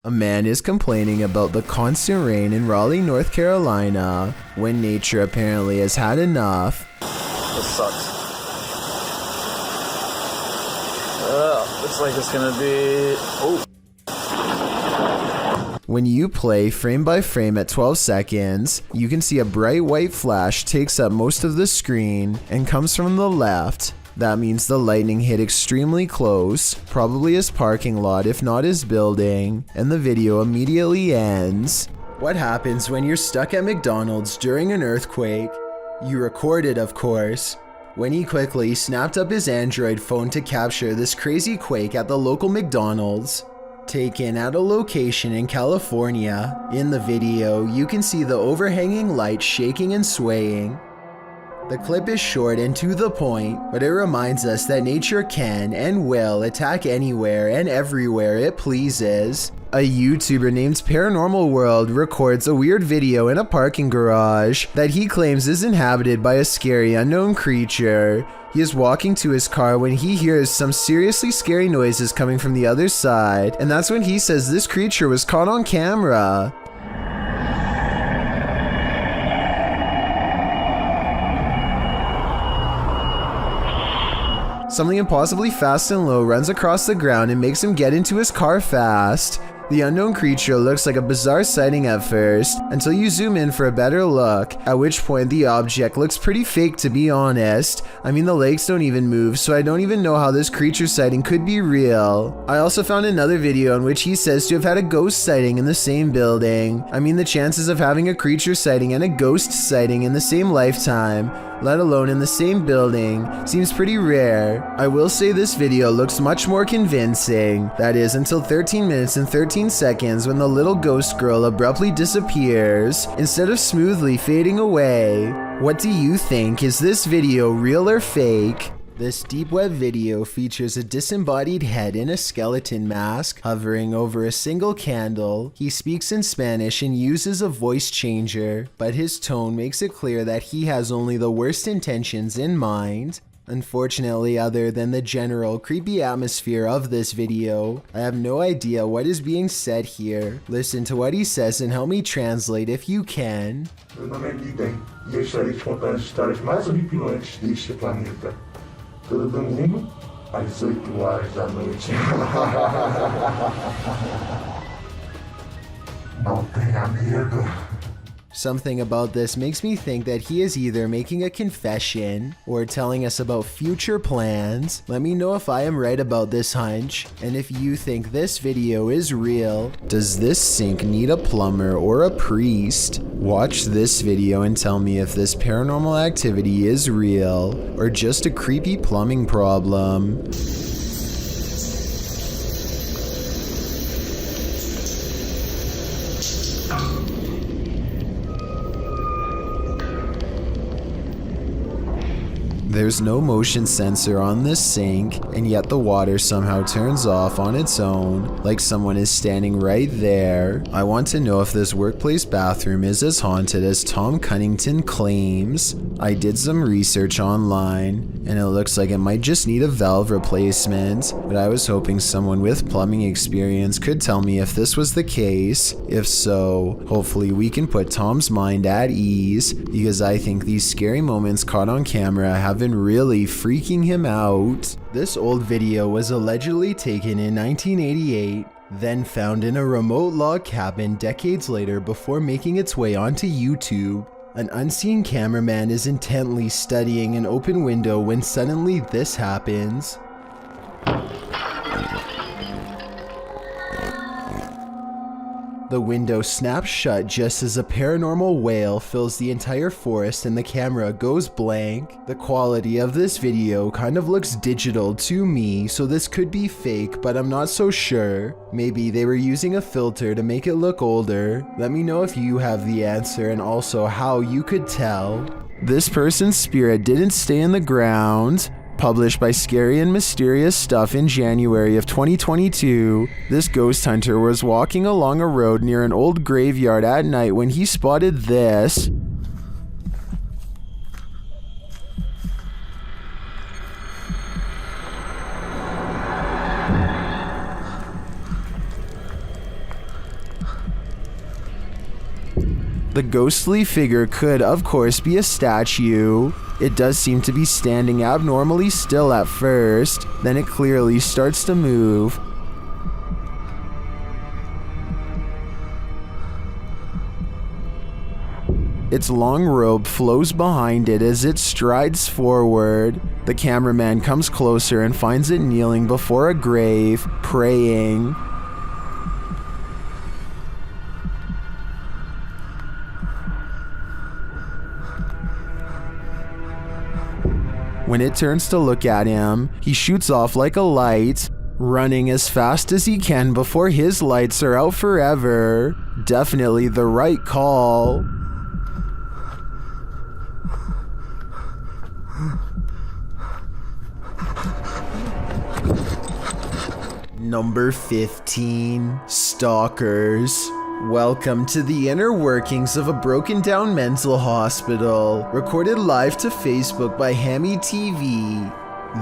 A man is complaining about the constant rain in Raleigh, North Carolina, when nature apparently has had enough. This sucks. Looks like it's gonna be... Oh. When you play frame by frame at 12 seconds, you can see a bright white flash takes up most of the screen and comes from the left. That means the lightning hit extremely close, probably his parking lot if not his building, and the video immediately ends. What happens when you're stuck at McDonald's during an earthquake? You record it, of course. When he quickly snapped up his Android phone to capture this crazy quake at the local McDonald's, taken at a location in California. In the video, you can see the overhanging light shaking and swaying. The clip is short and to the point, but it reminds us that nature can and will attack anywhere and everywhere it pleases. A YouTuber named Paranormal World records a weird video in a parking garage that he claims is inhabited by a scary unknown creature. He is walking to his car when he hears some seriously scary noises coming from the other side, and that's when he says this creature was caught on camera. Something impossibly fast and low runs across the ground and makes him get into his car fast. The unknown creature looks like a bizarre sighting at first, until you zoom in for a better look, at which point the object looks pretty fake, to be honest. I mean, the legs don't even move, so I don't even know how this creature sighting could be real. I also found another video in which he says to have had a ghost sighting in the same building. I mean, the chances of having a creature sighting and a ghost sighting in the same lifetime, let alone in the same building, seems pretty rare. I will say this video looks much more convincing. That is, until 13 minutes and 13 seconds when the little ghost girl abruptly disappears, instead of smoothly fading away. What do you think? Is this video real or fake? This deep web video features a disembodied head in a skeleton mask hovering over a single candle. He speaks in Spanish and uses a voice changer, but his tone makes it clear that he has only the worst intentions in mind. Unfortunately, other than the general creepy atmosphere of this video, I have no idea what is being said here. Listen to what he says and help me translate if you can. Meu nome é Kidnapping e eu estarei te contando as histórias mais horripilantes deste planeta. Todo domingo, às 8 horas da noite. Não tenha medo. Something about this makes me think that he is either making a confession or telling us about future plans. Let me know if I am right about this hunch, and if you think this video is real. Does this sink need a plumber or a priest? Watch this video and tell me if this paranormal activity is real or just a creepy plumbing problem. There's no motion sensor on this sink, and yet the water somehow turns off on its own, like someone is standing right there. I want to know if this workplace bathroom is as haunted as Tom Cunnington claims. I did some research online, and it looks like it might just need a valve replacement, but I was hoping someone with plumbing experience could tell me if this was the case. If so, hopefully we can put Tom's mind at ease, because I think these scary moments caught on camera have been really freaking him out. This old video was allegedly taken in 1988, then found in a remote log cabin decades later before making its way onto YouTube. An unseen cameraman is intently studying an open window when suddenly this happens. The window snaps shut just as a paranormal wail fills the entire forest and the camera goes blank. The quality of this video kind of looks digital to me, so this could be fake, but I'm not so sure. Maybe they were using a filter to make it look older. Let me know if you have the answer and also how you could tell. This person's spirit didn't stay in the ground. Published by Scary and Mysterious Stuff in January of 2022, this ghost hunter was walking along a road near an old graveyard at night when he spotted this. The ghostly figure could, of course, be a statue. It does seem to be standing abnormally still at first, then it clearly starts to move. Its long robe flows behind it as it strides forward. The cameraman comes closer and finds it kneeling before a grave, praying. When it turns to look at him, he shoots off like a light, running as fast as he can before his lights are out forever. Definitely the right call. Number 15, Stalkers. Welcome to the inner workings of a broken down mental hospital, recorded live to Facebook by Hammy TV.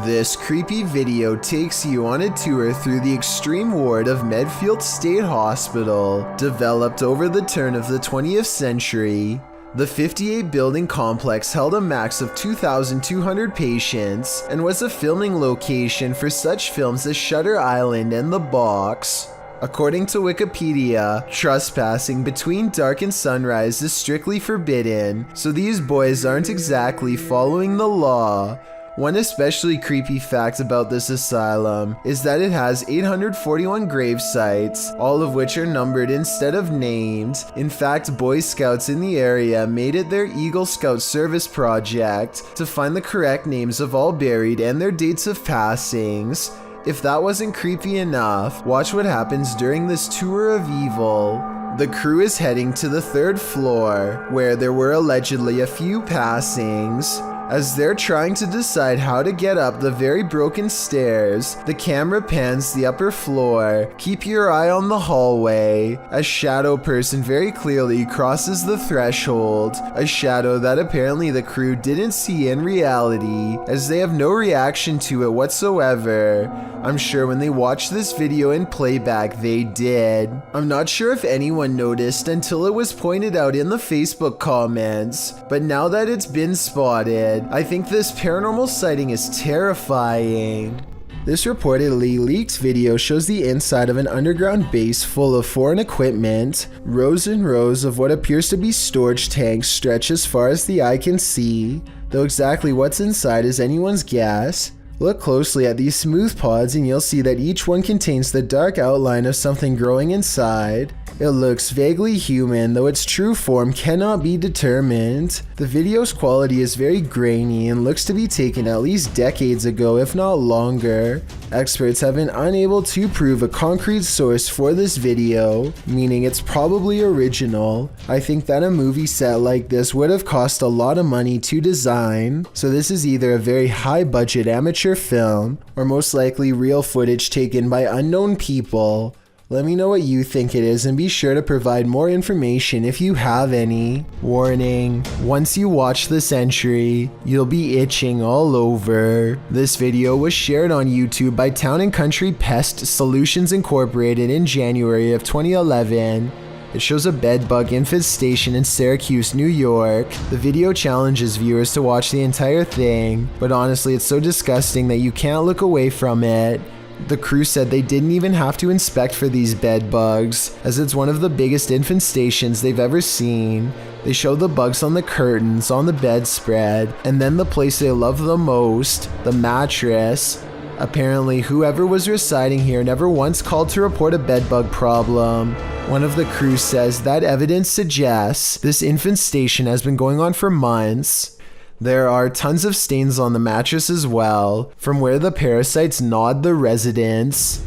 This creepy video takes you on a tour through the extreme ward of Medfield State Hospital, developed over the turn of the 20th century. The 58-building complex held a max of 2,200 patients and was a filming location for such films as Shutter Island and The Box. According to Wikipedia, trespassing between dark and sunrise is strictly forbidden, so these boys aren't exactly following the law. One especially creepy fact about this asylum is that it has 841 grave sites, all of which are numbered instead of named. In fact, Boy Scouts in the area made it their Eagle Scout service project to find the correct names of all buried and their dates of passings. If that wasn't creepy enough, watch what happens during this tour of evil. The crew is heading to the 3rd floor, where there were allegedly a few passings. As they're trying to decide how to get up the very broken stairs, the camera pans the upper floor. Keep your eye on the hallway. A shadow person very clearly crosses the threshold, a shadow that apparently the crew didn't see in reality, as they have no reaction to it whatsoever. I'm sure when they watched this video in playback they did. I'm not sure if anyone noticed until it was pointed out in the Facebook comments, but now that it's been spotted, I think this paranormal sighting is terrifying. This reportedly leaked video shows the inside of an underground base full of foreign equipment. Rows and rows of what appears to be storage tanks stretch as far as the eye can see, though exactly what's inside is anyone's guess. Look closely at these smooth pods and you'll see that each one contains the dark outline of something growing inside. It looks vaguely human, though its true form cannot be determined. The video's quality is very grainy and looks to be taken at least decades ago, if not longer. Experts have been unable to prove a concrete source for this video, meaning it's probably original. I think that a movie set like this would have cost a lot of money to design, so this is either a very high-budget amateur film, or most likely real footage taken by unknown people. Let me know what you think it is and be sure to provide more information if you have any. Warning, once you watch this entry, you'll be itching all over. This video was shared on YouTube by Town & Country Pest Solutions Incorporated in January of 2011. It shows a bedbug infestation in Syracuse, New York. The video challenges viewers to watch the entire thing, but honestly it's so disgusting that you can't look away from it. The crew said they didn't even have to inspect for these bed bugs, as it's one of the biggest infestations they've ever seen. They show the bugs on the curtains, on the bedspread, and then the place they love the most, the mattress. Apparently, whoever was residing here never once called to report a bedbug problem. One of the crew says that evidence suggests this infestation has been going on for months. There are tons of stains on the mattress as well, from where the parasites gnawed the residents.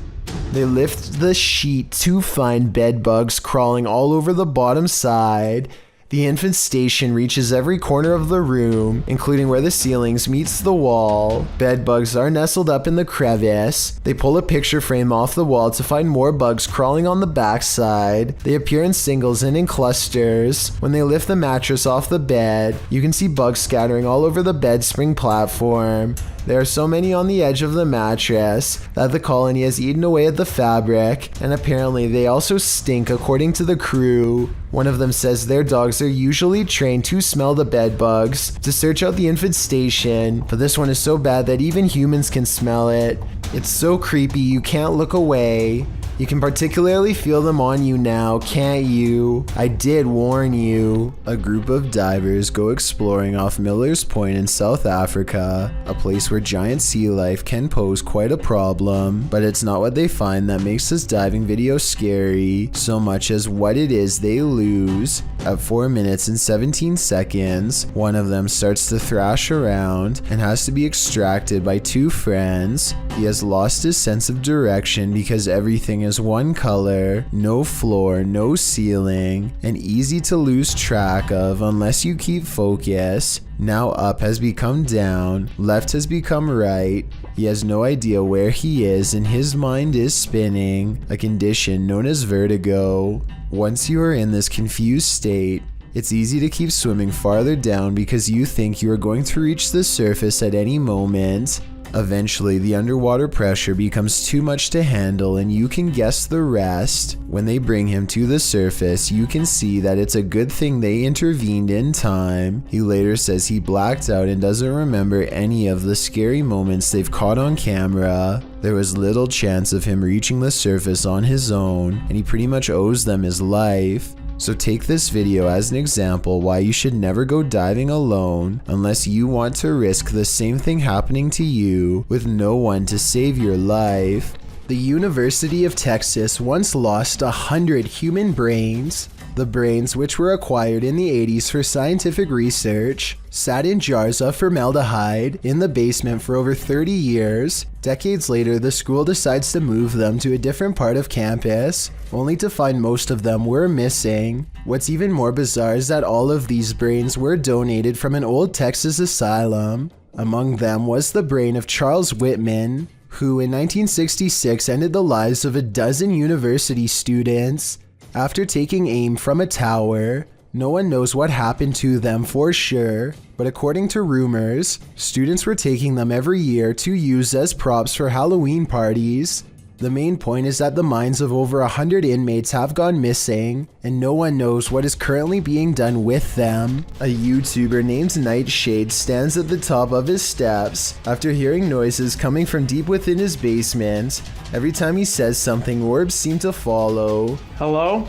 They lift the sheet to find bed bugs crawling all over the bottom side. The infestation reaches every corner of the room, including where the ceilings meets the wall. Bed bugs are nestled up in the crevice. They pull a picture frame off the wall to find more bugs crawling on the backside. They appear in singles and in clusters. When they lift the mattress off the bed, you can see bugs scattering all over the bed spring platform. There are so many on the edge of the mattress that the colony has eaten away at the fabric, and apparently they also stink according to the crew. One of them says their dogs are usually trained to smell the bed bugs to search out the infestation, but this one is so bad that even humans can smell it. It's so creepy you can't look away. You can particularly feel them on you now, can't you? I did warn you. A group of divers go exploring off Miller's Point in South Africa, a place where giant sea life can pose quite a problem, but it's not what they find that makes this diving video scary, so much as what it is they lose. At 4 minutes and 17 seconds, one of them starts to thrash around and has to be extracted by two friends. He has lost his sense of direction because everything is one color, no floor, no ceiling, and easy to lose track of unless you keep focus. Now up has become down, left has become right. He has no idea where he is and his mind is spinning, a condition known as vertigo. Once you are in this confused state, it's easy to keep swimming farther down because you think you are going to reach the surface at any moment. Eventually, the underwater pressure becomes too much to handle and you can guess the rest. When they bring him to the surface, you can see that it's a good thing they intervened in time. He later says he blacked out and doesn't remember any of the scary moments they've caught on camera. There was little chance of him reaching the surface on his own, and he pretty much owes them his life. So take this video as an example why you should never go diving alone unless you want to risk the same thing happening to you with no one to save your life. The University of Texas once lost 100 human brains. The brains, which were acquired in the 80s for scientific research, sat in jars of formaldehyde in the basement for over 30 years. Decades later, the school decides to move them to a different part of campus, only to find most of them were missing. What's even more bizarre is that all of these brains were donated from an old Texas asylum. Among them was the brain of Charles Whitman, who in 1966 ended the lives of a dozen university students. After taking aim from a tower, no one knows what happened to them for sure, but according to rumors, students were taking them every year to use as props for Halloween parties. The main point is that the minds of over 100 inmates have gone missing, and no one knows what is currently being done with them. A YouTuber named Nightshade stands at the top of his steps after hearing noises coming from deep within his basement. Every time he says something, orbs seem to follow. Hello?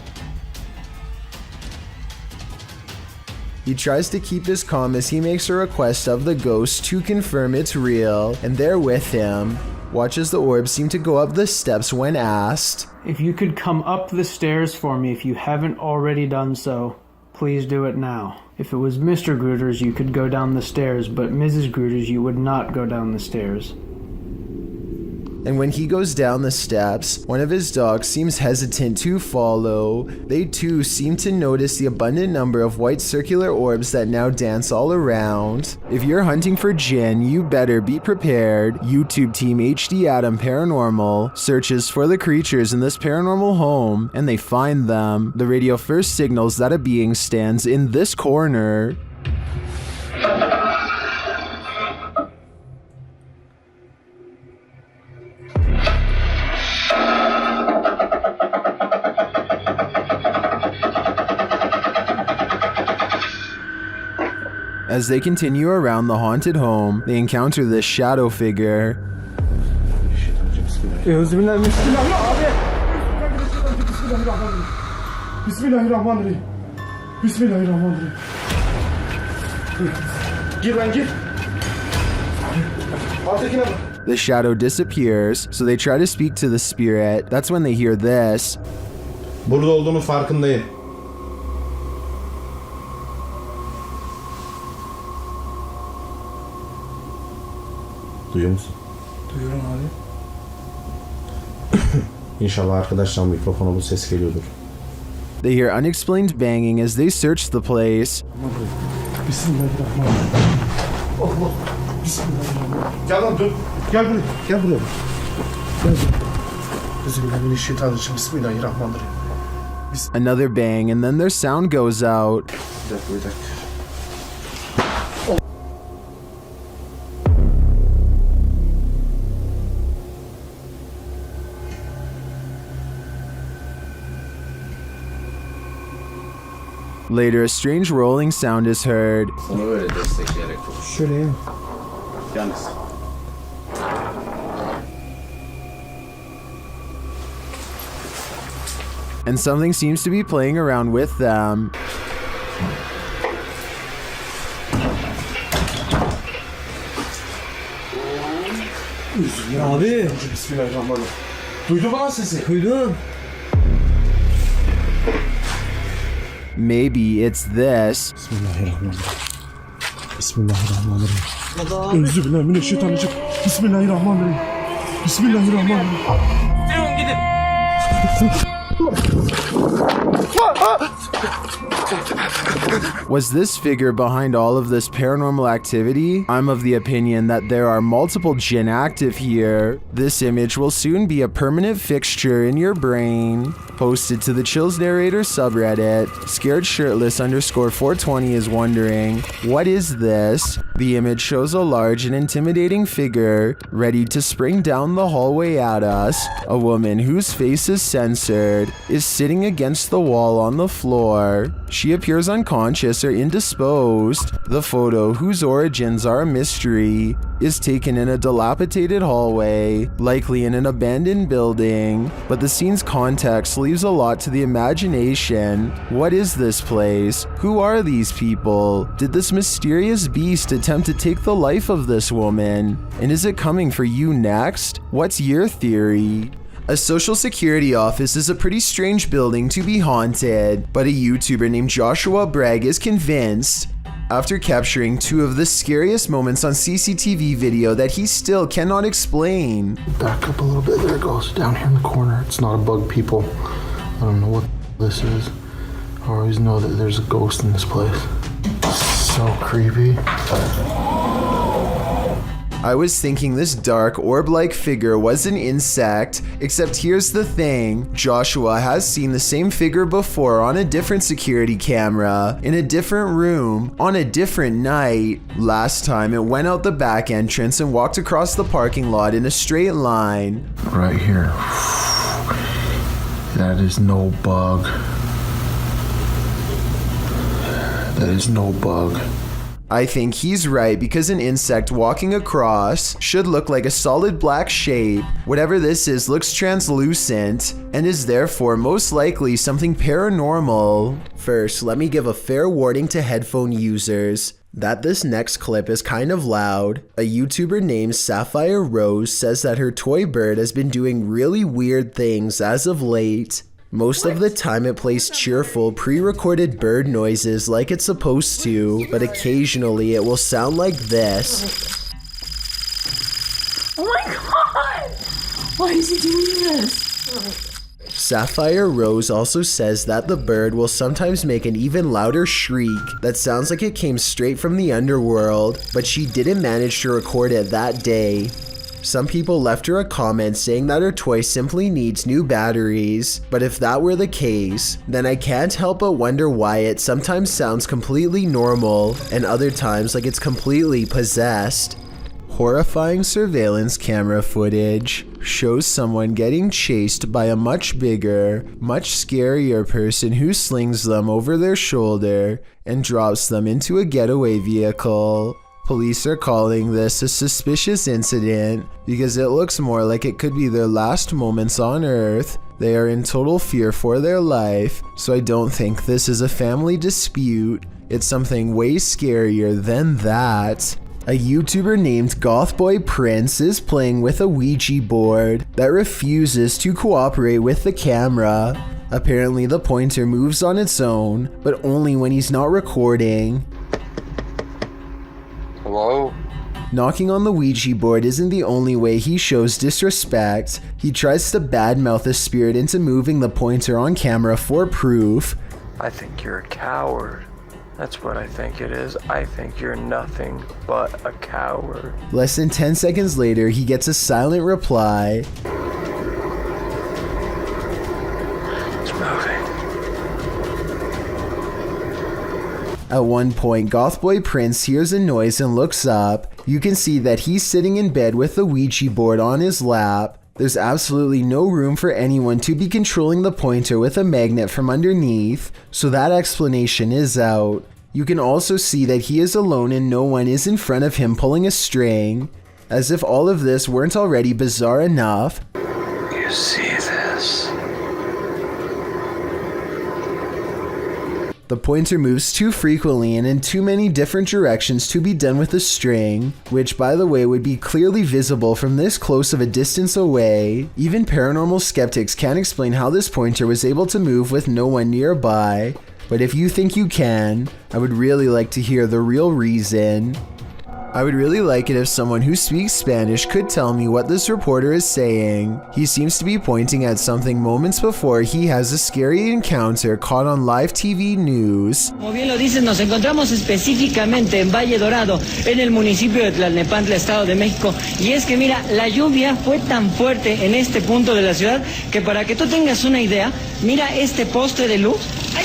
He tries to keep his calm as he makes a request of the ghost to confirm it's real, and they're with him. Watch as the orbs seem to go up the steps when asked. If you could come up the stairs for me if you haven't already done so, please do it now. If it was Mr. Gruters, you could go down the stairs, but Mrs. Gruters, you would not go down the stairs. And when he goes down the steps, one of his dogs seems hesitant to follow. They too seem to notice the abundant number of white circular orbs that now dance all around. If you're hunting for Jinn, you better be prepared. YouTube team HD Adam Paranormal searches for the creatures in this paranormal home, and they find them. The radio first signals that a being stands in this corner. As they continue around the haunted home, they encounter this shadow figure. The shadow disappears, so they try to speak to the spirit. That's when they hear this. Burada olduğunu farkındayım. Duyuyor musun? Duyuyorum abi. İnşallah arkadaşlar mikrofona bu ses geliyordur. They hear unexplained banging as they search the place. Bismillahirrahmanirrahim. Allah. Bismillahirrahmanirrahim. Gel lan dur. Gel buraya. Gel buraya. Gel buraya. Bismillahirrahmanirrahim. Bismillahirrahmanirrahim. Another bang, and then their sound goes out. Bir dakika. Later, a strange rolling sound is heard. Onu böyle destekleyerek konuş. Şöyle. Yalnız. And something seems to be playing around with them. Abi. Bismillahirrahmanirrahim. Duydun mu lan sesi? Duydum. Maybe it's this. Bismillahirrahmanirrahim. Bismillahirrahmanirrahim. Euzubillahimineşşeytanirracim. Bismillahirrahmanirrahim. Bismillahirrahmanirrahim. Was this figure behind all of this paranormal activity? I'm of the opinion that there are multiple jinn active here. This image will soon be a permanent fixture in your brain. Posted to the Chills Narrator subreddit, Scared Shirtless _420 is wondering, what is this? The image shows a large and intimidating figure, ready to spring down the hallway at us. A woman whose face is censored is sitting against the wall on the floor. She appears unconscious or indisposed. The photo, whose origins are a mystery, is taken in a dilapidated hallway, likely in an abandoned building, but the scene's context leaves a lot to the imagination. What is this place? Who are these people? Did this mysterious beast attempt to take the life of this woman? And is it coming for you next? What's your theory? A social security office is a pretty strange building to be haunted, but a YouTuber named Joshua Bragg is convinced, after capturing two of the scariest moments on CCTV video that he still cannot explain. Back up a little bit. There it goes. Down here in the corner. It's not a bug, people. I don't know what this is. I always know that there's a ghost in this place. So creepy. I was thinking this dark orb-like figure was an insect, except here's the thing, Joshua has seen the same figure before on a different security camera, in a different room, on a different night. Last time it went out the back entrance and walked across the parking lot in a straight line. Right here. That is no bug. That is no bug. I think he's right because an insect walking across should look like a solid black shape. Whatever this is looks translucent and is therefore most likely something paranormal. First, let me give a fair warning to headphone users that this next clip is kind of loud. A YouTuber named Sapphire Rose says that her toy bird has been doing really weird things as of late. Most of the time it plays cheerful, pre-recorded bird noises like it's supposed to, but occasionally it will sound like this. Oh my god! Why is he doing this? Sapphire Rose also says that the bird will sometimes make an even louder shriek that sounds like it came straight from the underworld, but she didn't manage to record it that day. Some people left her a comment saying that her toy simply needs new batteries, but if that were the case, then I can't help but wonder why it sometimes sounds completely normal and other times like it's completely possessed. Horrifying surveillance camera footage shows someone getting chased by a much bigger, much scarier person who slings them over their shoulder and drops them into a getaway vehicle. Police are calling this a suspicious incident because it looks more like it could be their last moments on Earth. They are in total fear for their life, so I don't think this is a family dispute. It's something way scarier than that. A YouTuber named Gothboy Prince is playing with a Ouija board that refuses to cooperate with the camera. Apparently the pointer moves on its own, but only when he's not recording. Hello? Knocking on the Ouija board isn't the only way he shows disrespect. He tries to badmouth a spirit into moving the pointer on camera for proof. I think you're a coward. That's what I think it is. I think you're nothing but a coward. Less than 10 seconds later, he gets a silent reply. It's moving. At one point, Gothboy Prince hears a noise and looks up. You can see that he's sitting in bed with the Ouija board on his lap. There's absolutely no room for anyone to be controlling the pointer with a magnet from underneath, so that explanation is out. You can also see that he is alone and no one is in front of him pulling a string, as if all of this weren't already bizarre enough. You see this? The pointer moves too frequently and in too many different directions to be done with a string, which by the way would be clearly visible from this close of a distance away. Even paranormal skeptics can't explain how this pointer was able to move with no one nearby, but if you think you can, I would really like to hear the real reason. I would really like it if someone who speaks Spanish could tell me what this reporter is saying. He seems to be pointing at something moments before he has a scary encounter caught on live TV news. Como bien lo dicen, nos encontramos específicamente en Valle Dorado, en el municipio de Tlalnepantla, Estado de México. Y es que mira, la lluvia fue tan fuerte en este punto de la ciudad que para que tú tengas una idea, mira este poste de luz. ¡Ay!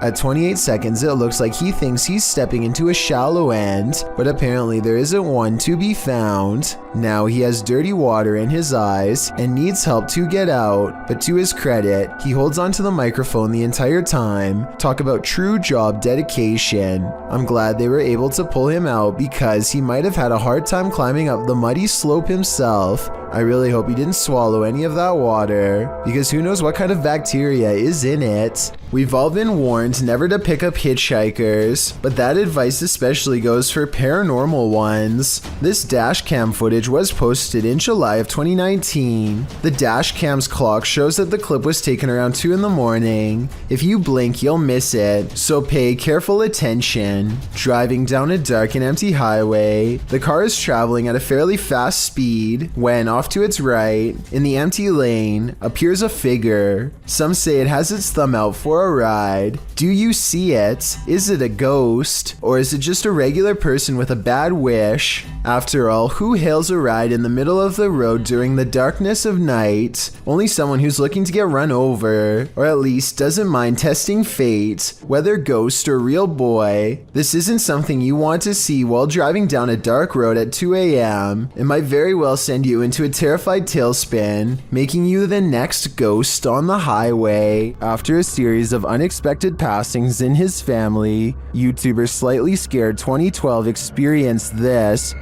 At 28 seconds, it looks like he thinks he's stepping into a shallow end, but apparently there isn't one to be found. Now he has dirty water in his eyes and needs help to get out, but to his credit, he holds onto the microphone the entire time. Talk about true job dedication. I'm glad they were able to pull him out because he might have had a hard time climbing up the muddy slope himself. I really hope he didn't swallow any of that water, because who knows what kind of bacteria is in it. We've all been warned never to pick up hitchhikers, but that advice especially goes for paranormal ones. This dash cam footage was posted in July of 2019. The dash cam's clock shows that the clip was taken around 2 in the morning. If you blink, you'll miss it, so pay careful attention. Driving down a dark and empty highway, the car is traveling at a fairly fast speed when, off to its right, in the empty lane, appears a figure. Some say it has its thumb out for a ride. Do you see it? Is it a ghost? Or is it just a regular person with a bad wish? After all, who hails a ride in the middle of the road during the darkness of night? Only someone who's looking to get run over, or at least doesn't mind testing fate, whether ghost or real boy. This isn't something you want to see while driving down a dark road at 2 a.m. It might very well send you into a terrified tailspin, making you the next ghost on the highway. After a series of unexpected passings in his family, YouTuber Slightly Scared 2012 experienced this.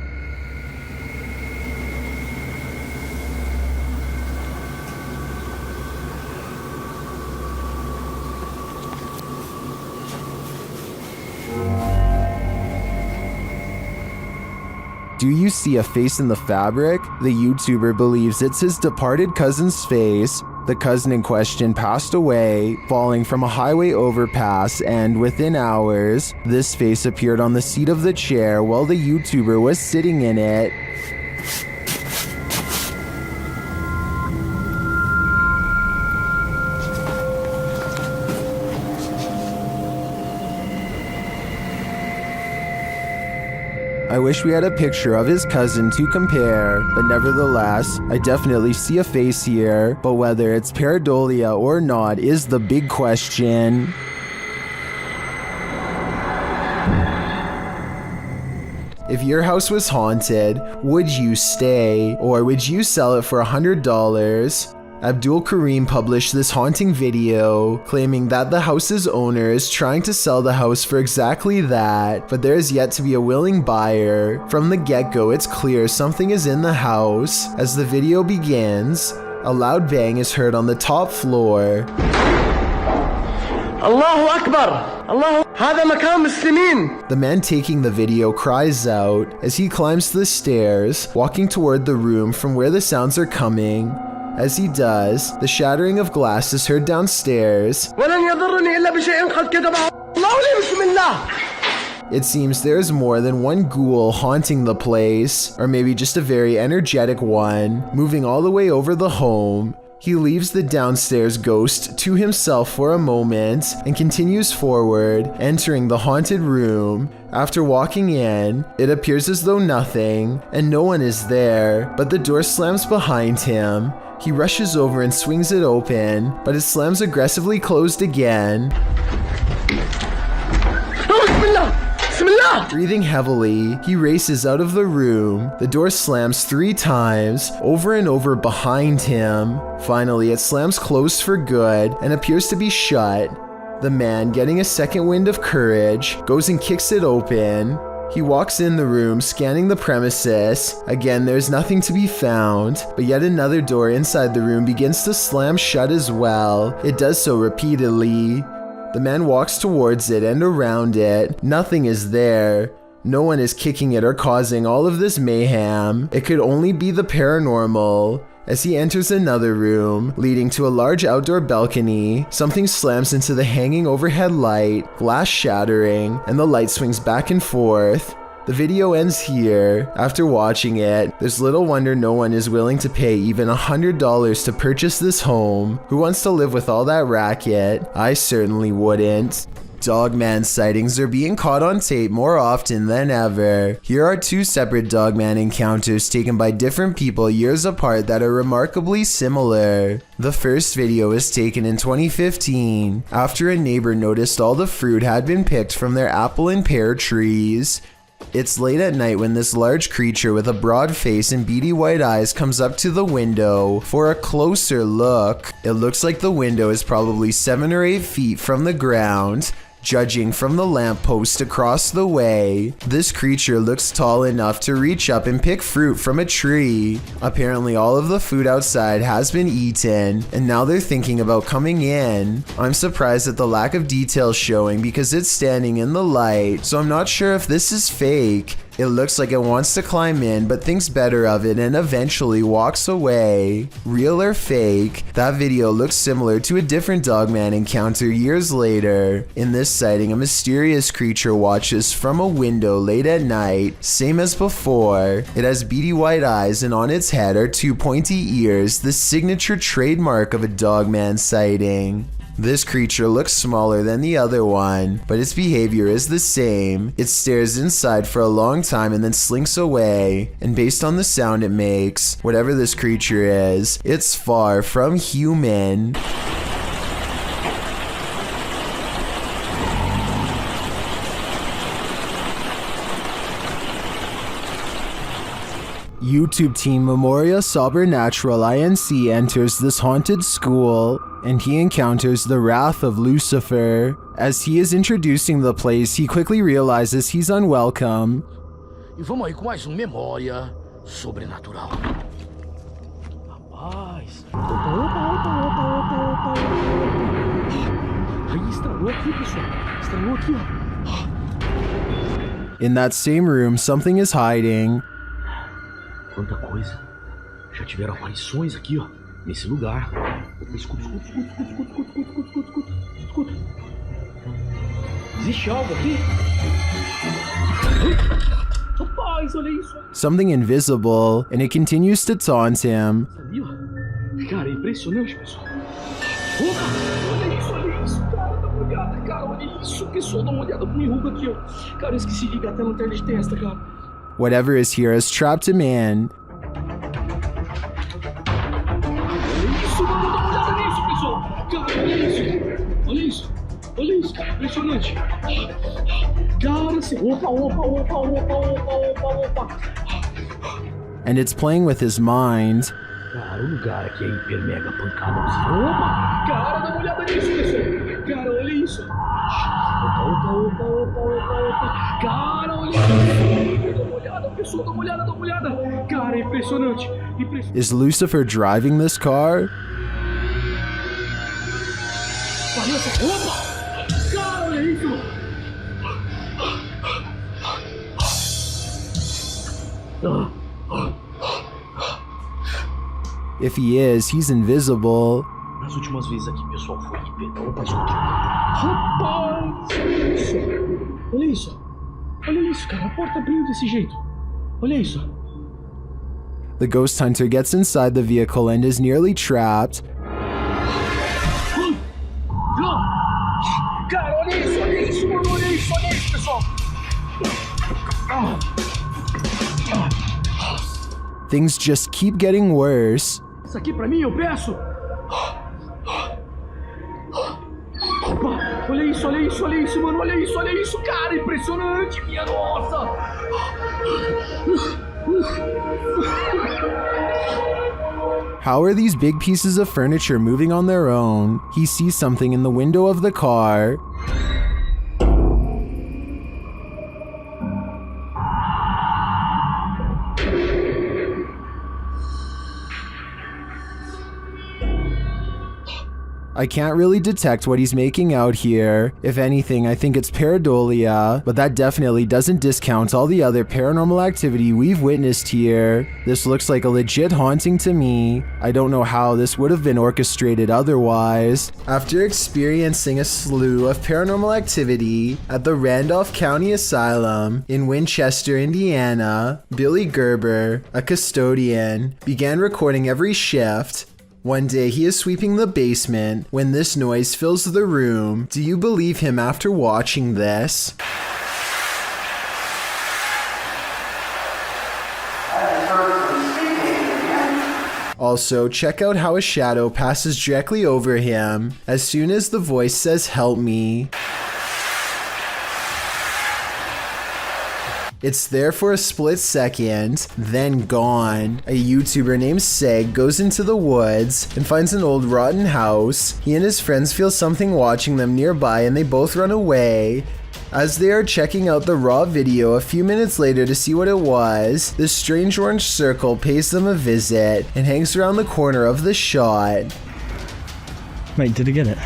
Do you see a face in the fabric? The YouTuber believes it's his departed cousin's face. The cousin in question passed away, falling from a highway overpass, and within hours, this face appeared on the seat of the chair while the YouTuber was sitting in it. I wish we had a picture of his cousin to compare, but nevertheless, I definitely see a face here, but whether it's pareidolia or not is the big question. If your house was haunted, would you stay, or would you sell it for $100? Abdul Karim published this haunting video, claiming that the house's owner is trying to sell the house for exactly that, but there is yet to be a willing buyer. From the get-go, it's clear something is in the house. As the video begins, a loud bang is heard on the top floor. Allahu Akbar! Allah, hada makam muslimin! The man taking the video cries out as he climbs the stairs, walking toward the room from where the sounds are coming. As he does, the shattering of glass is heard downstairs. It seems there is more than one ghoul haunting the place, or maybe just a very energetic one, moving all the way over the home. He leaves the downstairs ghost to himself for a moment and continues forward, entering the haunted room. After walking in, it appears as though nothing, and no one is there, but the door slams behind him. He rushes over and swings it open, but it slams aggressively closed again. Breathing heavily, he races out of the room. The door slams 3 times, over and over behind him. Finally, it slams closed for good and appears to be shut. The man, getting a second wind of courage, goes and kicks it open. He walks in the room, scanning the premises. Again, there's nothing to be found, but yet another door inside the room begins to slam shut as well. It does so repeatedly. The man walks towards it and around it. Nothing is there. No one is kicking it or causing all of this mayhem. It could only be the paranormal. As he enters another room, leading to a large outdoor balcony, something slams into the hanging overhead light, glass shattering, and the light swings back and forth. The video ends here. After watching it, there's little wonder no one is willing to pay even $100 to purchase this home. Who wants to live with all that racket? I certainly wouldn't. Dogman sightings are being caught on tape more often than ever. Here are 2 separate dogman encounters taken by different people years apart that are remarkably similar. The first video was taken in 2015 after a neighbor noticed all the fruit had been picked from their apple and pear trees. It's late at night when this large creature with a broad face and beady white eyes comes up to the window. For a closer look, it looks like the window is probably 7 or 8 feet from the ground. Judging from the lamppost across the way, this creature looks tall enough to reach up and pick fruit from a tree. Apparently all of the food outside has been eaten, and now they're thinking about coming in. I'm surprised at the lack of detail showing because it's standing in the light, so I'm not sure if this is fake. It looks like it wants to climb in but thinks better of it and eventually walks away. Real or fake, that video looks similar to a different dogman encounter years later. In this sighting, a mysterious creature watches from a window late at night, same as before. It has beady white eyes and on its head are 2 pointy ears, the signature trademark of a dogman sighting. This creature looks smaller than the other one, but its behavior is the same. It stares inside for a long time and then slinks away, and based on the sound it makes, whatever this creature is, it's far from human. YouTube team Memoria Sobrenatural Inc. enters this haunted school, and he encounters the wrath of Lucifer. As he is introducing the place, he quickly realizes he's unwelcome. E vamos aí com mais Memória Sobrenatural. Rapaz. Opa. Aí estralou aqui, pessoal. Estralou aqui, ó. In that same room, something is hiding. Quanta coisa. Já tiveram aparições aqui, ó. Nesse lugar. Escuta. Existe algo aqui? Rapaz, olha isso. Something invisible, and it continues to taunt him. Ali, ó. Cara, é impressionante, pessoal. Opa, olha isso. Cara, dá uma olhada, cara. Olha isso, pessoal. Dá uma olhada pro meu rugo aqui, ó. Cara, eu esqueci de ligar até a lanterna de testa, cara. Whatever is here has trapped a man. Olha isso, cara, impressionante. Cara, assim, opa. And it's playing with his mind. Cara, o lugar aqui é hiper mega pancada. Opa, cara, dá uma olhada nisso, pessoal. Cara, olha isso. Opa. Cara, olha isso. Dá uma olhada, pessoal, dá uma olhada. Cara, é impressionante. Is Lucifer driving this car? Opa! Cara, olha isso! If he is, he's invisible. Nas últimas vezes aqui, pessoal, foi hiper. Opa, escuta. Rapaz! Olha isso, cara. A porta abriu desse jeito. Olha isso. The ghost hunter gets inside the vehicle and is nearly trapped. Cara, olha isso, mano, olha isso, pessoal. Things just keep getting worse. Isso aqui pra mim, eu peço. Opa, olha isso, mano, olha isso, cara, impressionante, minha nossa. How are these big pieces of furniture moving on their own? He sees something in the window of the car. I can't really detect what he's making out here. If anything, I think it's pareidolia, but that definitely doesn't discount all the other paranormal activity we've witnessed here. This looks like a legit haunting to me. I don't know how this would have been orchestrated otherwise. After experiencing a slew of paranormal activity at the Randolph County Asylum in Winchester, Indiana, Billy Gerber, a custodian, began recording every shift. One day he is sweeping the basement when this noise fills the room. Do you believe him after watching this? Also, check out how a shadow passes directly over him as soon as the voice says "help me." It's there for a split second, then gone. A YouTuber named Seg goes into the woods and finds an old rotten house. He and his friends feel something watching them nearby and they both run away. As they are checking out the raw video a few minutes later to see what it was, this strange orange circle pays them a visit and hangs around the corner of the shot. Mate, did I get it?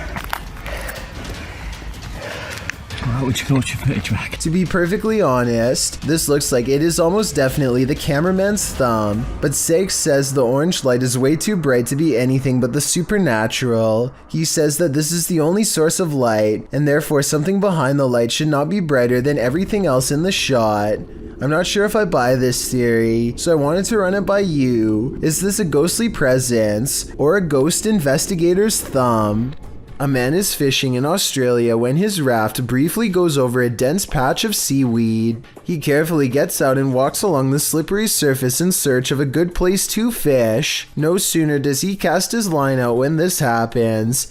Would you watch your footage back? To be perfectly honest, this looks like it is almost definitely the cameraman's thumb, but Seg says the orange light is way too bright to be anything but the supernatural. He says that this is the only source of light, and therefore something behind the light should not be brighter than everything else in the shot. I'm not sure if I buy this theory, so I wanted to run it by you. Is this a ghostly presence, or a ghost investigator's thumb? A man is fishing in Australia when his raft briefly goes over a dense patch of seaweed. He carefully gets out and walks along the slippery surface in search of a good place to fish. No sooner does he cast his line out when this happens.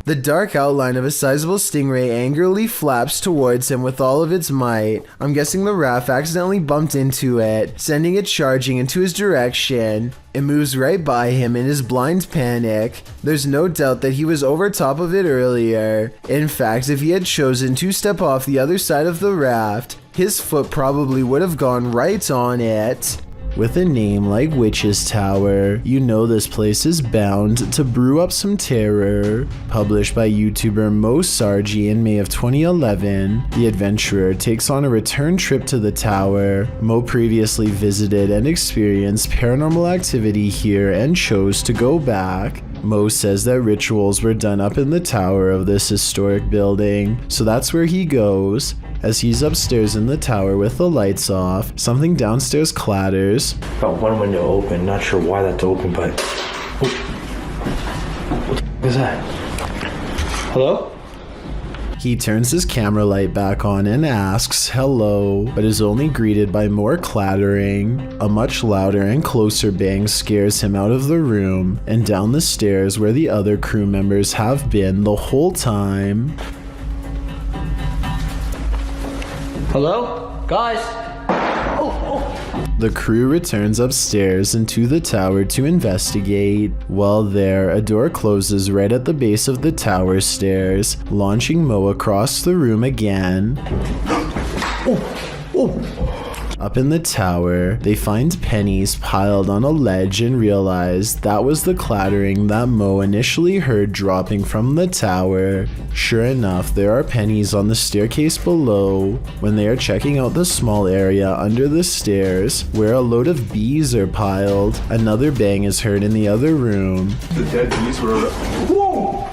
The dark outline of a sizable stingray angrily flaps towards him with all of its might. I'm guessing the raft accidentally bumped into it, sending it charging into his direction. It moves right by him in his blind panic. There's no doubt that he was over top of it earlier. In fact, if he had chosen to step off the other side of the raft, his foot probably would have gone right on it. With a name like Witch's Tower, you know this place is bound to brew up some terror. Published by YouTuber Mo Sargi in May of 2011, the adventurer takes on a return trip to the tower. Mo previously visited and experienced paranormal activity here and chose to go back. Mo says that rituals were done up in the tower of this historic building, so that's where he goes. As he's upstairs in the tower with the lights off, something downstairs clatters. Got one window open, not sure why that's open, but... Oh. What the is that? Hello? He turns his camera light back on and asks hello, but is only greeted by more clattering. A much louder and closer bang scares him out of the room and down the stairs where the other crew members have been the whole time. Hello? Guys? The crew returns upstairs into the tower to investigate. While there, a door closes right at the base of the tower stairs, launching Mo across the room again. Up in the tower, they find pennies piled on a ledge and realize that was the clattering that Mo initially heard dropping from the tower. Sure enough, there are pennies on the staircase below. When they are checking out the small area under the stairs, where a load of bees are piled, another bang is heard in the other room. The dead bees were... Whoa!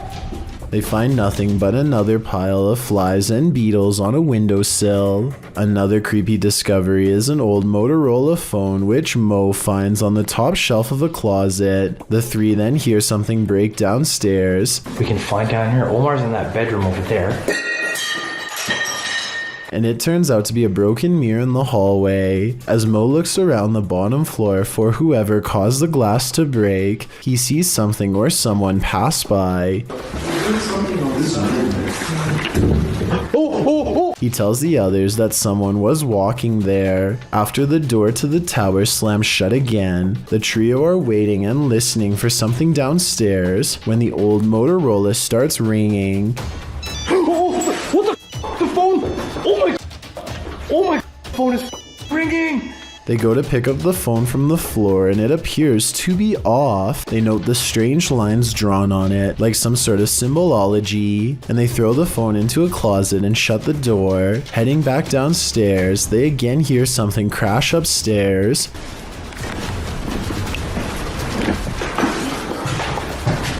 They find nothing but another pile of flies and beetles on a windowsill. Another creepy discovery is an old Motorola phone which Mo finds on the top shelf of a closet. The three then hear something break downstairs. We can find down here. Omar's in that bedroom over there. and it turns out to be a broken mirror in the hallway. As Mo looks around the bottom floor for whoever caused the glass to break, he sees something or someone pass by. He tells the others that someone was walking there. After the door to the tower slams shut again, the trio are waiting and listening for something downstairs when the old Motorola starts ringing. What the phone? Oh my phone is ringing. They go to pick up the phone from the floor and it appears to be off. They note the strange lines drawn on it, like some sort of symbology, and they throw the phone into a closet and shut the door. Heading back downstairs, they again hear something crash upstairs.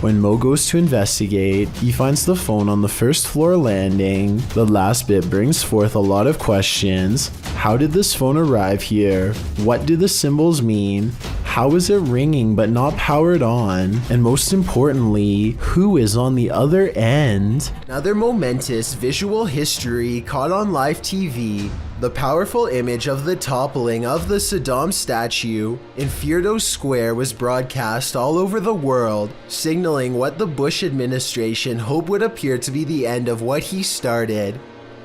When Mo goes to investigate, he finds the phone on the first floor landing. The last bit brings forth a lot of questions. How did this phone arrive here? What do the symbols mean? How is it ringing but not powered on? And most importantly, who is on the other end? Another momentous visual history caught on live TV. The powerful image of the toppling of the Saddam statue in Firdos Square was broadcast all over the world, signaling what the Bush administration hoped would appear to be the end of what he started.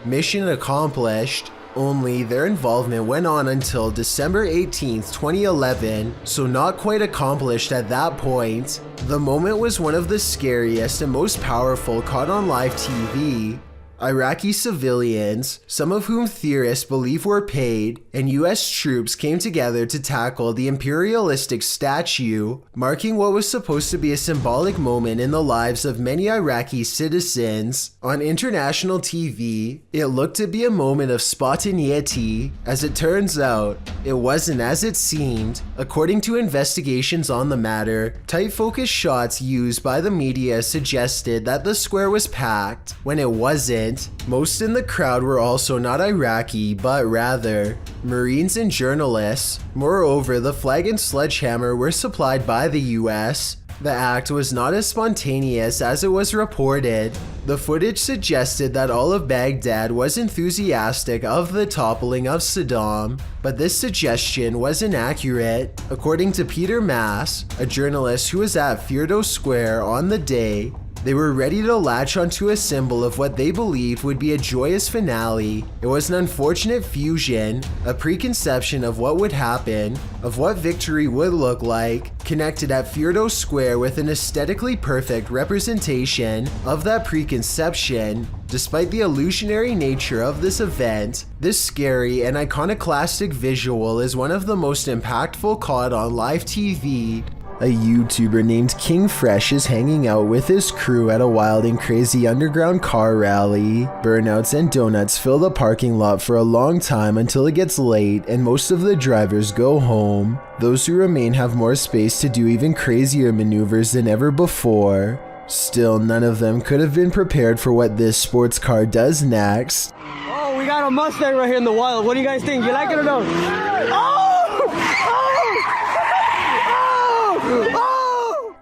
Mission accomplished. Only their involvement went on until December 18th, 2011, so not quite accomplished at that point. The moment was one of the scariest and most powerful caught on live TV. Iraqi civilians, some of whom theorists believe were paid, and US troops came together to tackle the imperialistic statue, marking what was supposed to be a symbolic moment in the lives of many Iraqi citizens. On international TV, it looked to be a moment of spontaneity. As it turns out, it wasn't as it seemed. According to investigations on the matter, tight focus shots used by the media suggested that the square was packed, when it wasn't. Most in the crowd were also not Iraqi, but rather Marines and journalists. Moreover, the flag and sledgehammer were supplied by the US. The act was not as spontaneous as it was reported. The footage suggested that all of Baghdad was enthusiastic of the toppling of Saddam, but this suggestion was inaccurate. According to Peter Mass, a journalist who was at Firdos Square on the day, they were ready to latch onto a symbol of what they believed would be a joyous finale. It was an unfortunate fusion, a preconception of what would happen, of what victory would look like, connected at Firdos Square with an aesthetically perfect representation of that preconception. Despite the illusionary nature of this event, this scary and iconoclastic visual is one of the most impactful caught on live TV. A YouTuber named King Fresh is hanging out with his crew at a wild and crazy underground car rally. Burnouts and donuts fill the parking lot for a long time until it gets late and most of the drivers go home. Those who remain have more space to do even crazier maneuvers than ever before. Still, none of them could have been prepared for what this sports car does next. Oh, we got a Mustang right here in the wild. What do you guys think? You like it or no? Oh!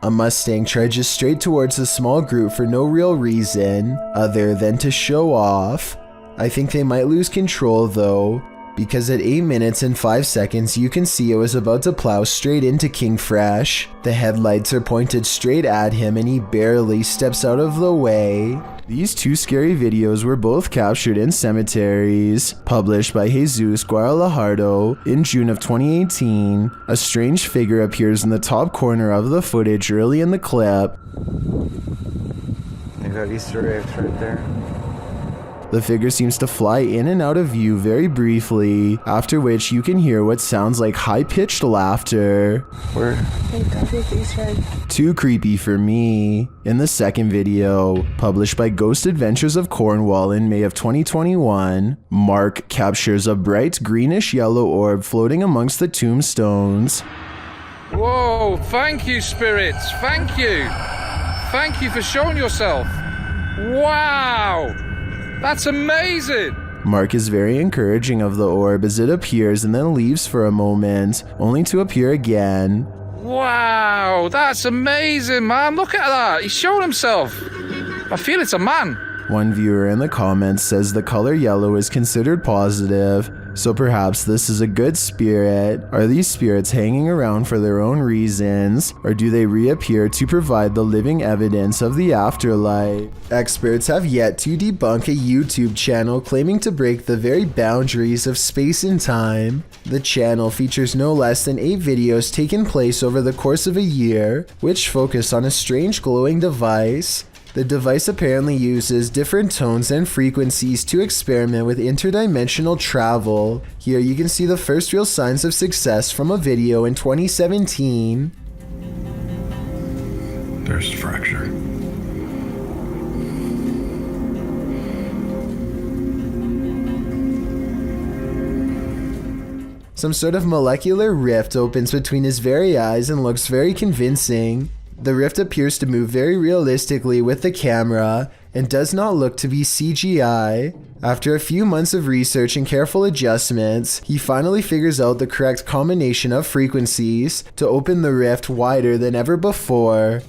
A Mustang charges straight towards a small group for no real reason other than to show off. I think they might lose control though, because at 8 minutes and 5 seconds you can see it was about to plow straight into King Fresh. The headlights are pointed straight at him and he barely steps out of the way. These two scary videos were both captured in cemeteries. Published by Jesus Guadalajardo in June of 2018, a strange figure appears in the top corner of the footage early in the clip. You got Easter eggs right there. The figure seems to fly in and out of view very briefly, after which you can hear what sounds like high-pitched laughter. Where? Too creepy for me. In the second video, published by Ghost Adventures of Cornwall in May of 2021, Mark captures a bright greenish yellow orb floating amongst the tombstones. Whoa, thank you, spirits, thank you. Thank you for showing yourself. Wow! That's amazing! Mark is very encouraging of the orb as it appears and then leaves for a moment, only to appear again. Wow, that's amazing, man. Look at that. He's showing himself. I feel it's a man. One viewer in the comments says the color yellow is considered positive, so perhaps this is a good spirit. Are these spirits hanging around for their own reasons, or do they reappear to provide the living evidence of the afterlife? Experts have yet to debunk a YouTube channel claiming to break the very boundaries of space and time. The channel features no less than 8 videos taking place over the course of a year, which focus on a strange glowing device. The device apparently uses different tones and frequencies to experiment with interdimensional travel. Here you can see the first real signs of success from a video in 2017. There's fracture. Some sort of molecular rift opens between his very eyes and looks very convincing. The rift appears to move very realistically with the camera and does not look to be CGI. After a few months of research and careful adjustments, he finally figures out the correct combination of frequencies to open the rift wider than ever before.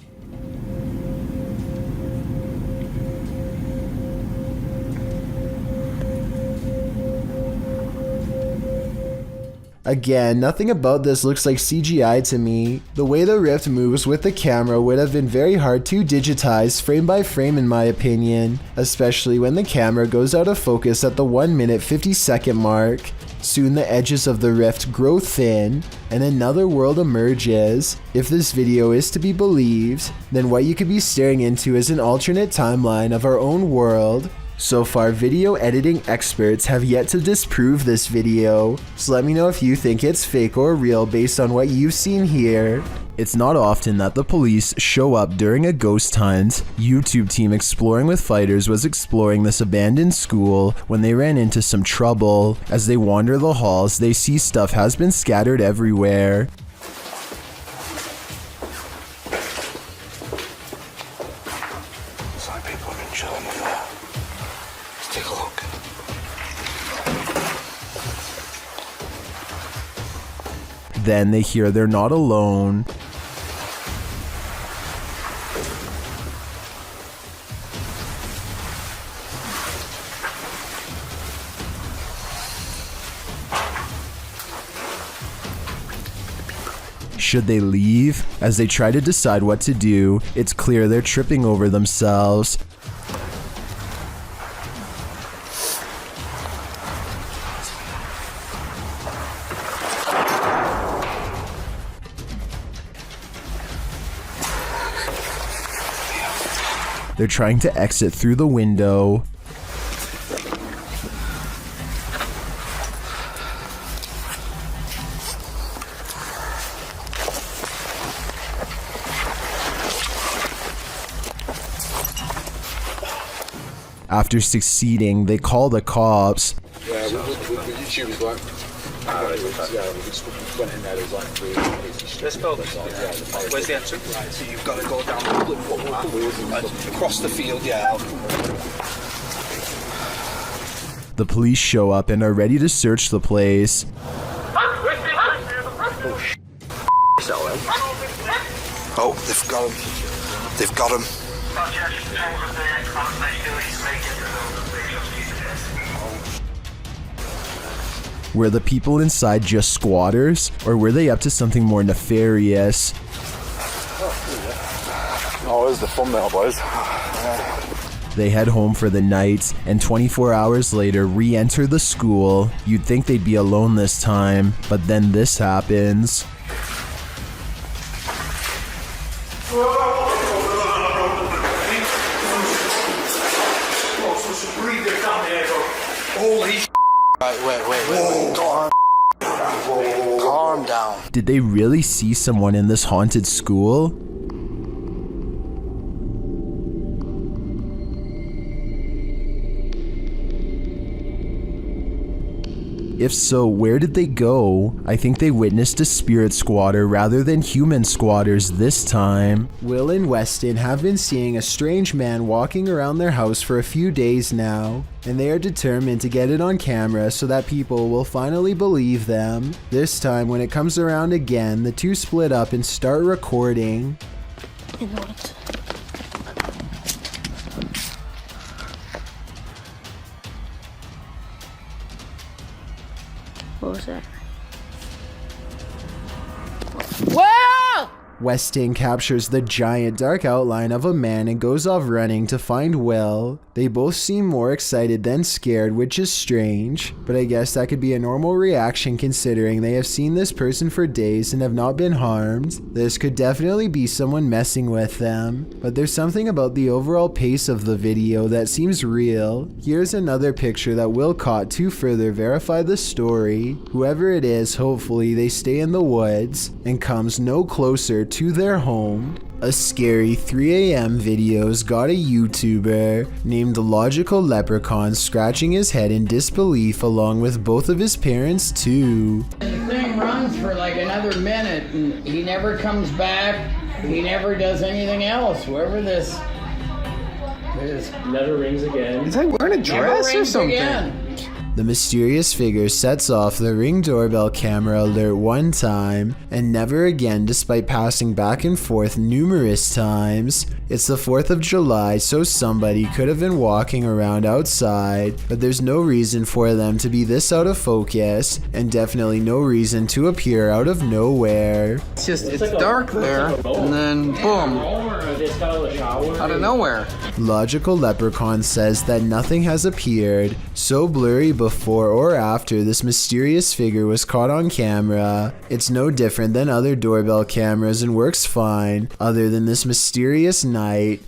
Again, nothing about this looks like CGI to me. The way the rift moves with the camera would have been very hard to digitize frame by frame in my opinion, especially when the camera goes out of focus at the 1 minute 50 second mark. Soon the edges of the rift grow thin, and another world emerges. If this video is to be believed, then what you could be staring into is an alternate timeline of our own world. So far, video editing experts have yet to disprove this video, so let me know if you think it's fake or real based on what you've seen here. It's not often that the police show up during a ghost hunt. YouTube team Exploring with Fighters was exploring this abandoned school when they ran into some trouble. As they wander the halls, they see stuff has been scattered everywhere. Some people have been chilling in there. Let's take a look. Then they hear they're not alone. Should they leave? As they try to decide what to do, it's clear they're tripping over themselves. They're trying to exit through the window. After succeeding, they call the cops. Yeah, we YouTubers like. We went in there. There's like 3. Let's go. Where's the entrance? Right, so you've got to go down the public footpath across the field. Yeah. The police show up and are ready to search the place. Oh, they've got him. They've got him. Were the people inside just squatters, or were they up to something more nefarious? Oh, there's the thumbnail, boys. They head home for the night, and 24 hours later re-enter the school. You'd think they'd be alone this time, but then this happens. Holy sh**. Right, wait. Calm down. Did they really see someone in this haunted school? If so, where did they go? I think they witnessed a spirit squatter rather than human squatters this time. Will and Weston have been seeing a strange man walking around their house for a few days now, and they are determined to get it on camera so that people will finally believe them. This time, when it comes around again, the two split up and start recording. closer. Whoa! Westing captures the giant dark outline of a man and goes off running to find Will. They both seem more excited than scared, which is strange, but I guess that could be a normal reaction considering they have seen this person for days and have not been harmed. This could definitely be someone messing with them, but there's something about the overall pace of the video that seems real. Here's another picture that Will caught to further verify the story. Whoever it is, hopefully they stay in the woods and comes no closer to their home. A scary 3 a.m. video's got a YouTuber named Logical Leprechaun scratching his head in disbelief along with both of his parents too. The thing runs for like another minute and he never comes back. He never does anything else. Whoever this never rings again. He's like wearing a dress or something. Again. The mysterious figure sets off the Ring doorbell camera alert one time and never again despite passing back and forth numerous times. It's the 4th of July, so somebody could have been walking around outside, but there's no reason for them to be this out of focus and definitely no reason to appear out of nowhere. It's dark there and then boom, out of nowhere. Logical Leprechaun says that nothing has appeared so blurry before or after this mysterious figure was caught on camera. It's no different than other doorbell cameras and works fine, other than this mysterious night.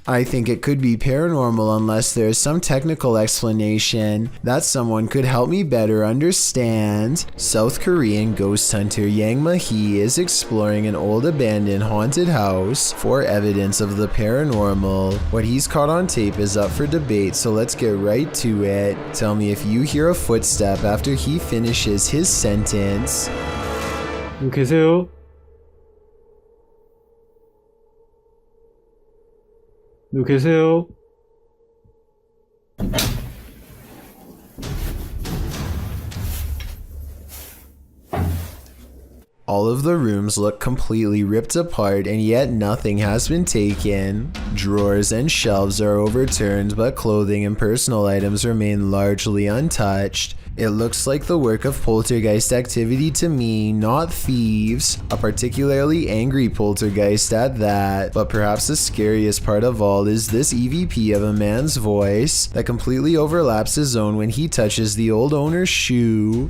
I think it could be paranormal unless there is some technical explanation that someone could help me better understand. South Korean ghost hunter Yang Ma-hee is exploring an old abandoned haunted house for evidence of the paranormal. What he's caught on tape is up for debate, so let's get right to it. Tell me if you hear a footstep after he finishes his sentence. 계세요? 누구 계세요? All of the rooms look completely ripped apart and yet nothing has been taken. Drawers and shelves are overturned, but clothing and personal items remain largely untouched. It looks like the work of poltergeist activity to me, not thieves. A particularly angry poltergeist at that. But perhaps the scariest part of all is this EVP of a man's voice that completely overlaps his own when he touches the old owner's shoe.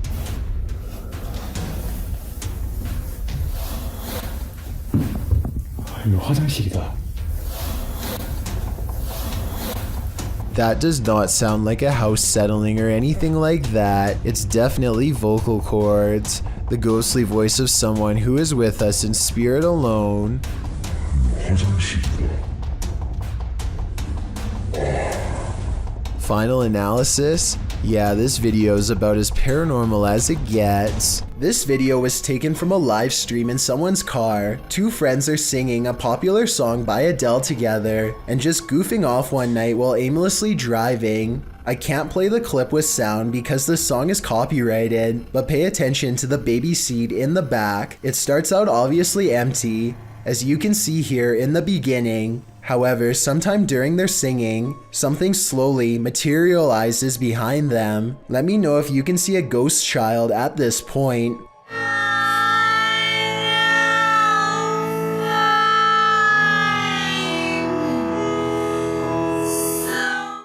이거 화장실이다. That does not sound like a house settling or anything like that. It's definitely vocal cords. The ghostly voice of someone who is with us in spirit alone. Final analysis? Yeah, this video is about as paranormal as it gets. This video was taken from a live stream in someone's car. Two friends are singing a popular song by Adele together and just goofing off one night while aimlessly driving. I can't play the clip with sound because the song is copyrighted, but pay attention to the baby seat in the back. It starts out obviously empty, as you can see here in the beginning. However, sometime during their singing, something slowly materializes behind them. Let me know if you can see a ghost child at this point.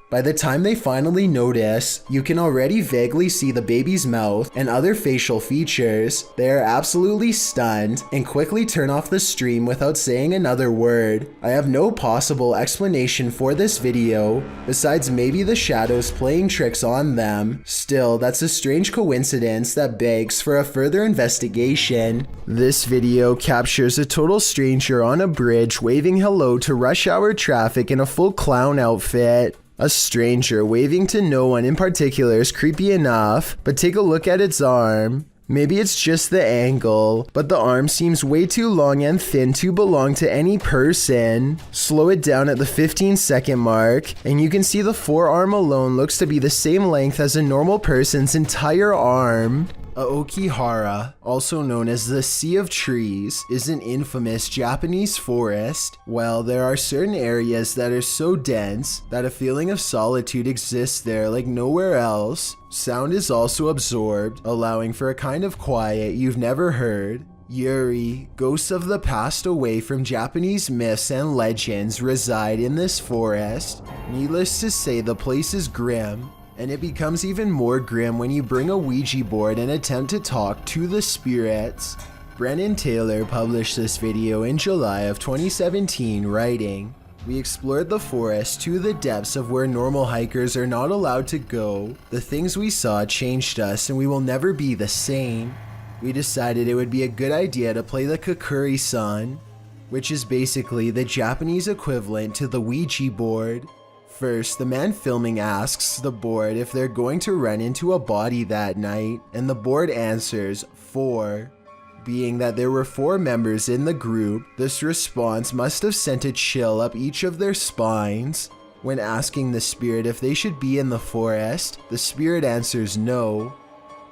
By the time they finally notice, you can already vaguely see the baby's mouth and other facial features. They are absolutely stunned and quickly turn off the stream without saying another word. I have no possible explanation for this video, besides maybe the shadows playing tricks on them. Still, that's a strange coincidence that begs for a further investigation. This video captures a total stranger on a bridge waving hello to rush hour traffic in a full clown outfit. A stranger waving to no one in particular is creepy enough, but take a look at its arm. Maybe it's just the angle, but the arm seems way too long and thin to belong to any person. Slow it down at the 15-second mark, and you can see the forearm alone looks to be the same length as a normal person's entire arm. Aokihara, also known as the Sea of Trees, is an infamous Japanese forest. Well, there are certain areas that are so dense that a feeling of solitude exists there like nowhere else. Sound is also absorbed, allowing for a kind of quiet you've never heard. Yuri, ghosts of the past away from Japanese myths and legends, reside in this forest. Needless to say, the place is grim. And it becomes even more grim when you bring a Ouija board and attempt to talk to the spirits. Brennan Taylor published this video in July of 2017, writing, "We explored the forest to the depths of where normal hikers are not allowed to go. The things we saw changed us and we will never be the same. We decided it would be a good idea to play the Kukuri-san, which is basically the Japanese equivalent to the Ouija board. First, the man filming asks the board if they're going to run into a body that night, and the board answers 4. Being that there were 4 members in the group, this response must have sent a chill up each of their spines. When asking the spirit if they should be in the forest, the spirit answers no.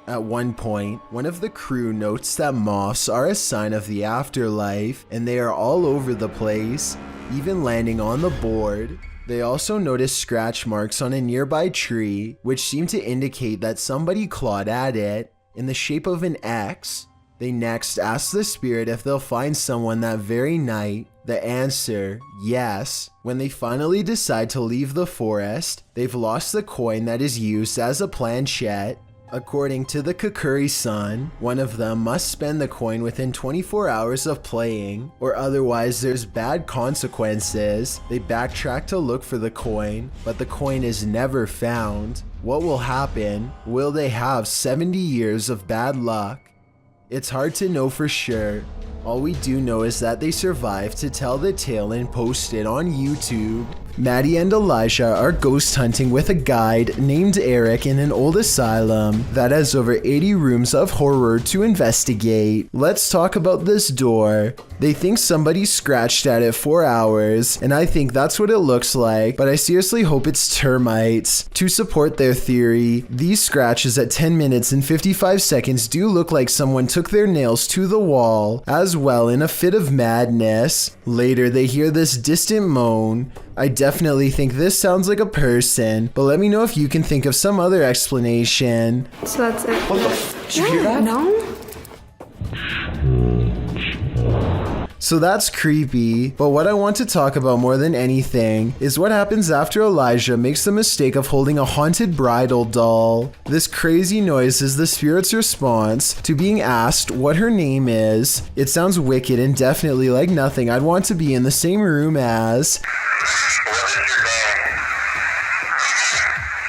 At one point, one of the crew notes that moths are a sign of the afterlife, and they are all over the place, even landing on the board. They also notice scratch marks on a nearby tree, which seem to indicate that somebody clawed at it, in the shape of an X. They next ask the spirit if they'll find someone that very night. The answer, yes. When they finally decide to leave the forest, they've lost the coin that is used as a planchette. According to the Kukuri-san, one of them must spend the coin within 24 hours of playing, or otherwise there's bad consequences. They backtrack to look for the coin, but the coin is never found. What will happen? Will they have 70 years of bad luck? It's hard to know for sure. All we do know is that they survived to tell the tale and post it on YouTube. Maddie and Elijah are ghost hunting with a guide named Eric in an old asylum that has over 80 rooms of horror to investigate. Let's talk about this door. They think somebody scratched at it for hours, and I think that's what it looks like, but I seriously hope it's termites. To support their theory, these scratches at 10 minutes and 55 seconds do look like someone took their nails to the wall, as well in a fit of madness. Later, they hear this distant moan. I definitely think this sounds like a person, but let me know if you can think of some other explanation. So that's it. What the f? Did you hear that? No. So that's creepy, but what I want to talk about more than anything is what happens after Elijah makes the mistake of holding a haunted bridal doll. This crazy noise is the spirit's response to being asked what her name is. It sounds wicked and definitely like nothing I'd want to be in the same room as.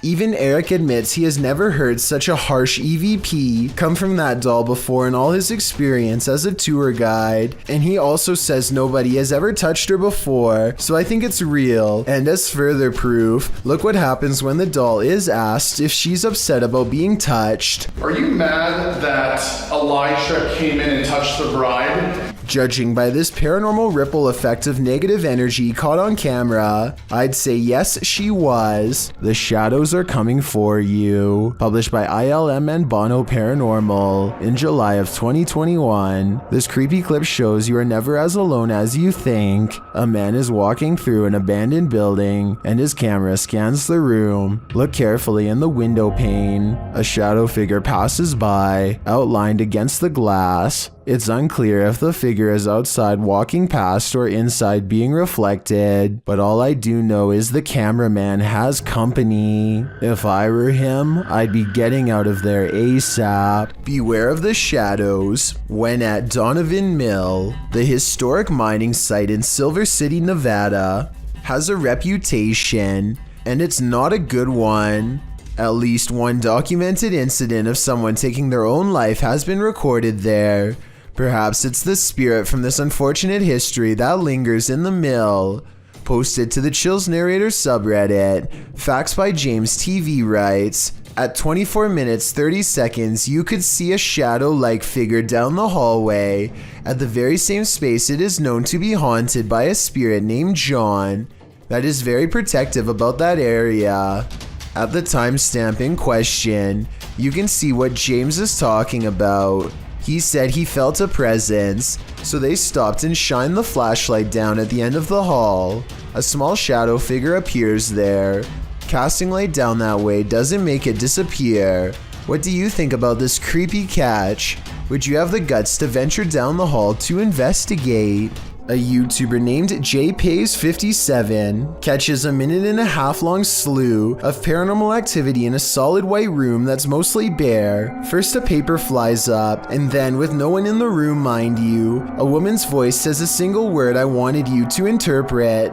Even Eric admits he has never heard such a harsh EVP come from that doll before in all his experience as a tour guide, and he also says nobody has ever touched her before, so I think it's real. And as further proof, look what happens when the doll is asked if she's upset about being touched. Are you mad that Elijah came in and touched the bride? Judging by this paranormal ripple effect of negative energy caught on camera, I'd say yes, she was. The shadows are coming for you. Published by ILM and Bono Paranormal in July of 2021. This creepy clip shows you are never as alone as you think. A man is walking through an abandoned building and his camera scans the room. Look carefully in the window pane. A shadow figure passes by, outlined against the glass. It's unclear if the figure is outside walking past or inside being reflected, but all I do know is the cameraman has company. If I were him, I'd be getting out of there ASAP. Beware of the shadows. When at Donovan Mill, the historic mining site in Silver City, Nevada, has a reputation, and it's not a good one. At least one documented incident of someone taking their own life has been recorded there. Perhaps it's the spirit from this unfortunate history that lingers in the mill. Posted to the Chills Narrator subreddit, Facts by James TV writes, at 24 minutes 30 seconds, you could see a shadow-like figure down the hallway at the very same space it is known to be haunted by a spirit named John that is very protective about that area. At the timestamp in question, you can see what James is talking about. He said he felt a presence, so they stopped and shined the flashlight down at the end of the hall. A small shadow figure appears there. Casting light down that way doesn't make it disappear. What do you think about this creepy catch? Would you have the guts to venture down the hall to investigate? A YouTuber named JPays57 catches a 1.5-minute long slew of paranormal activity in a solid white room that's mostly bare. First a paper flies up, and then, with no one in the room mind you, a woman's voice says a single word I wanted you to interpret.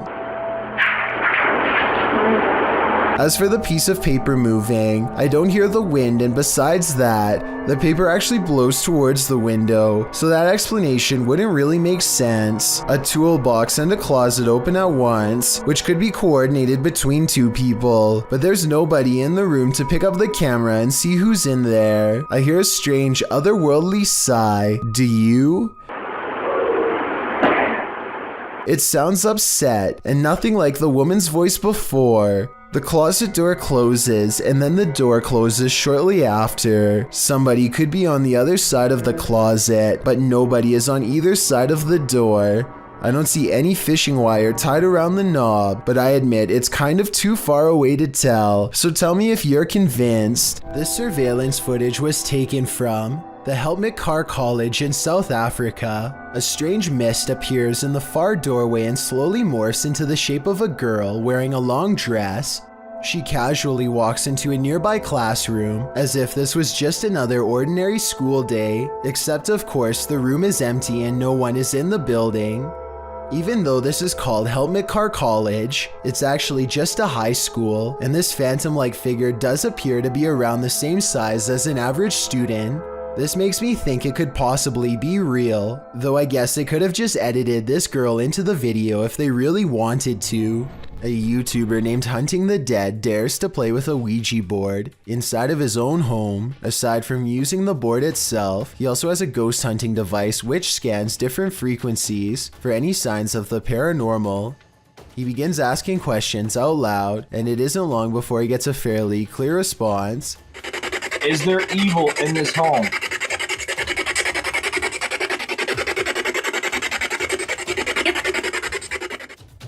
As for the piece of paper moving, I don't hear the wind, and besides that, the paper actually blows towards the window, so that explanation wouldn't really make sense. A toolbox and a closet open at once, which could be coordinated between two people, but there's nobody in the room to pick up the camera and see who's in there. I hear a strange, otherworldly sigh. Do you? It sounds upset, and nothing like the woman's voice before. The closet door closes, and then the door closes shortly after. Somebody could be on the other side of the closet, but nobody is on either side of the door. I don't see any fishing wire tied around the knob, but I admit it's kind of too far away to tell, so tell me if you're convinced. This surveillance footage was taken from the Helmut College in South Africa. A strange mist appears in the far doorway and slowly morphs into the shape of a girl wearing a long dress. She casually walks into a nearby classroom, as if this was just another ordinary school day, except of course the room is empty and no one is in the building. Even though this is called Helmut College, it's actually just a high school, and this phantom-like figure does appear to be around the same size as an average student. This makes me think it could possibly be real, though I guess they could have just edited this girl into the video if they really wanted to. A YouTuber named Hunting the Dead dares to play with a Ouija board inside of his own home. Aside from using the board itself, he also has a ghost hunting device which scans different frequencies for any signs of the paranormal. He begins asking questions out loud, and it isn't long before he gets a fairly clear response. Is there evil in this home?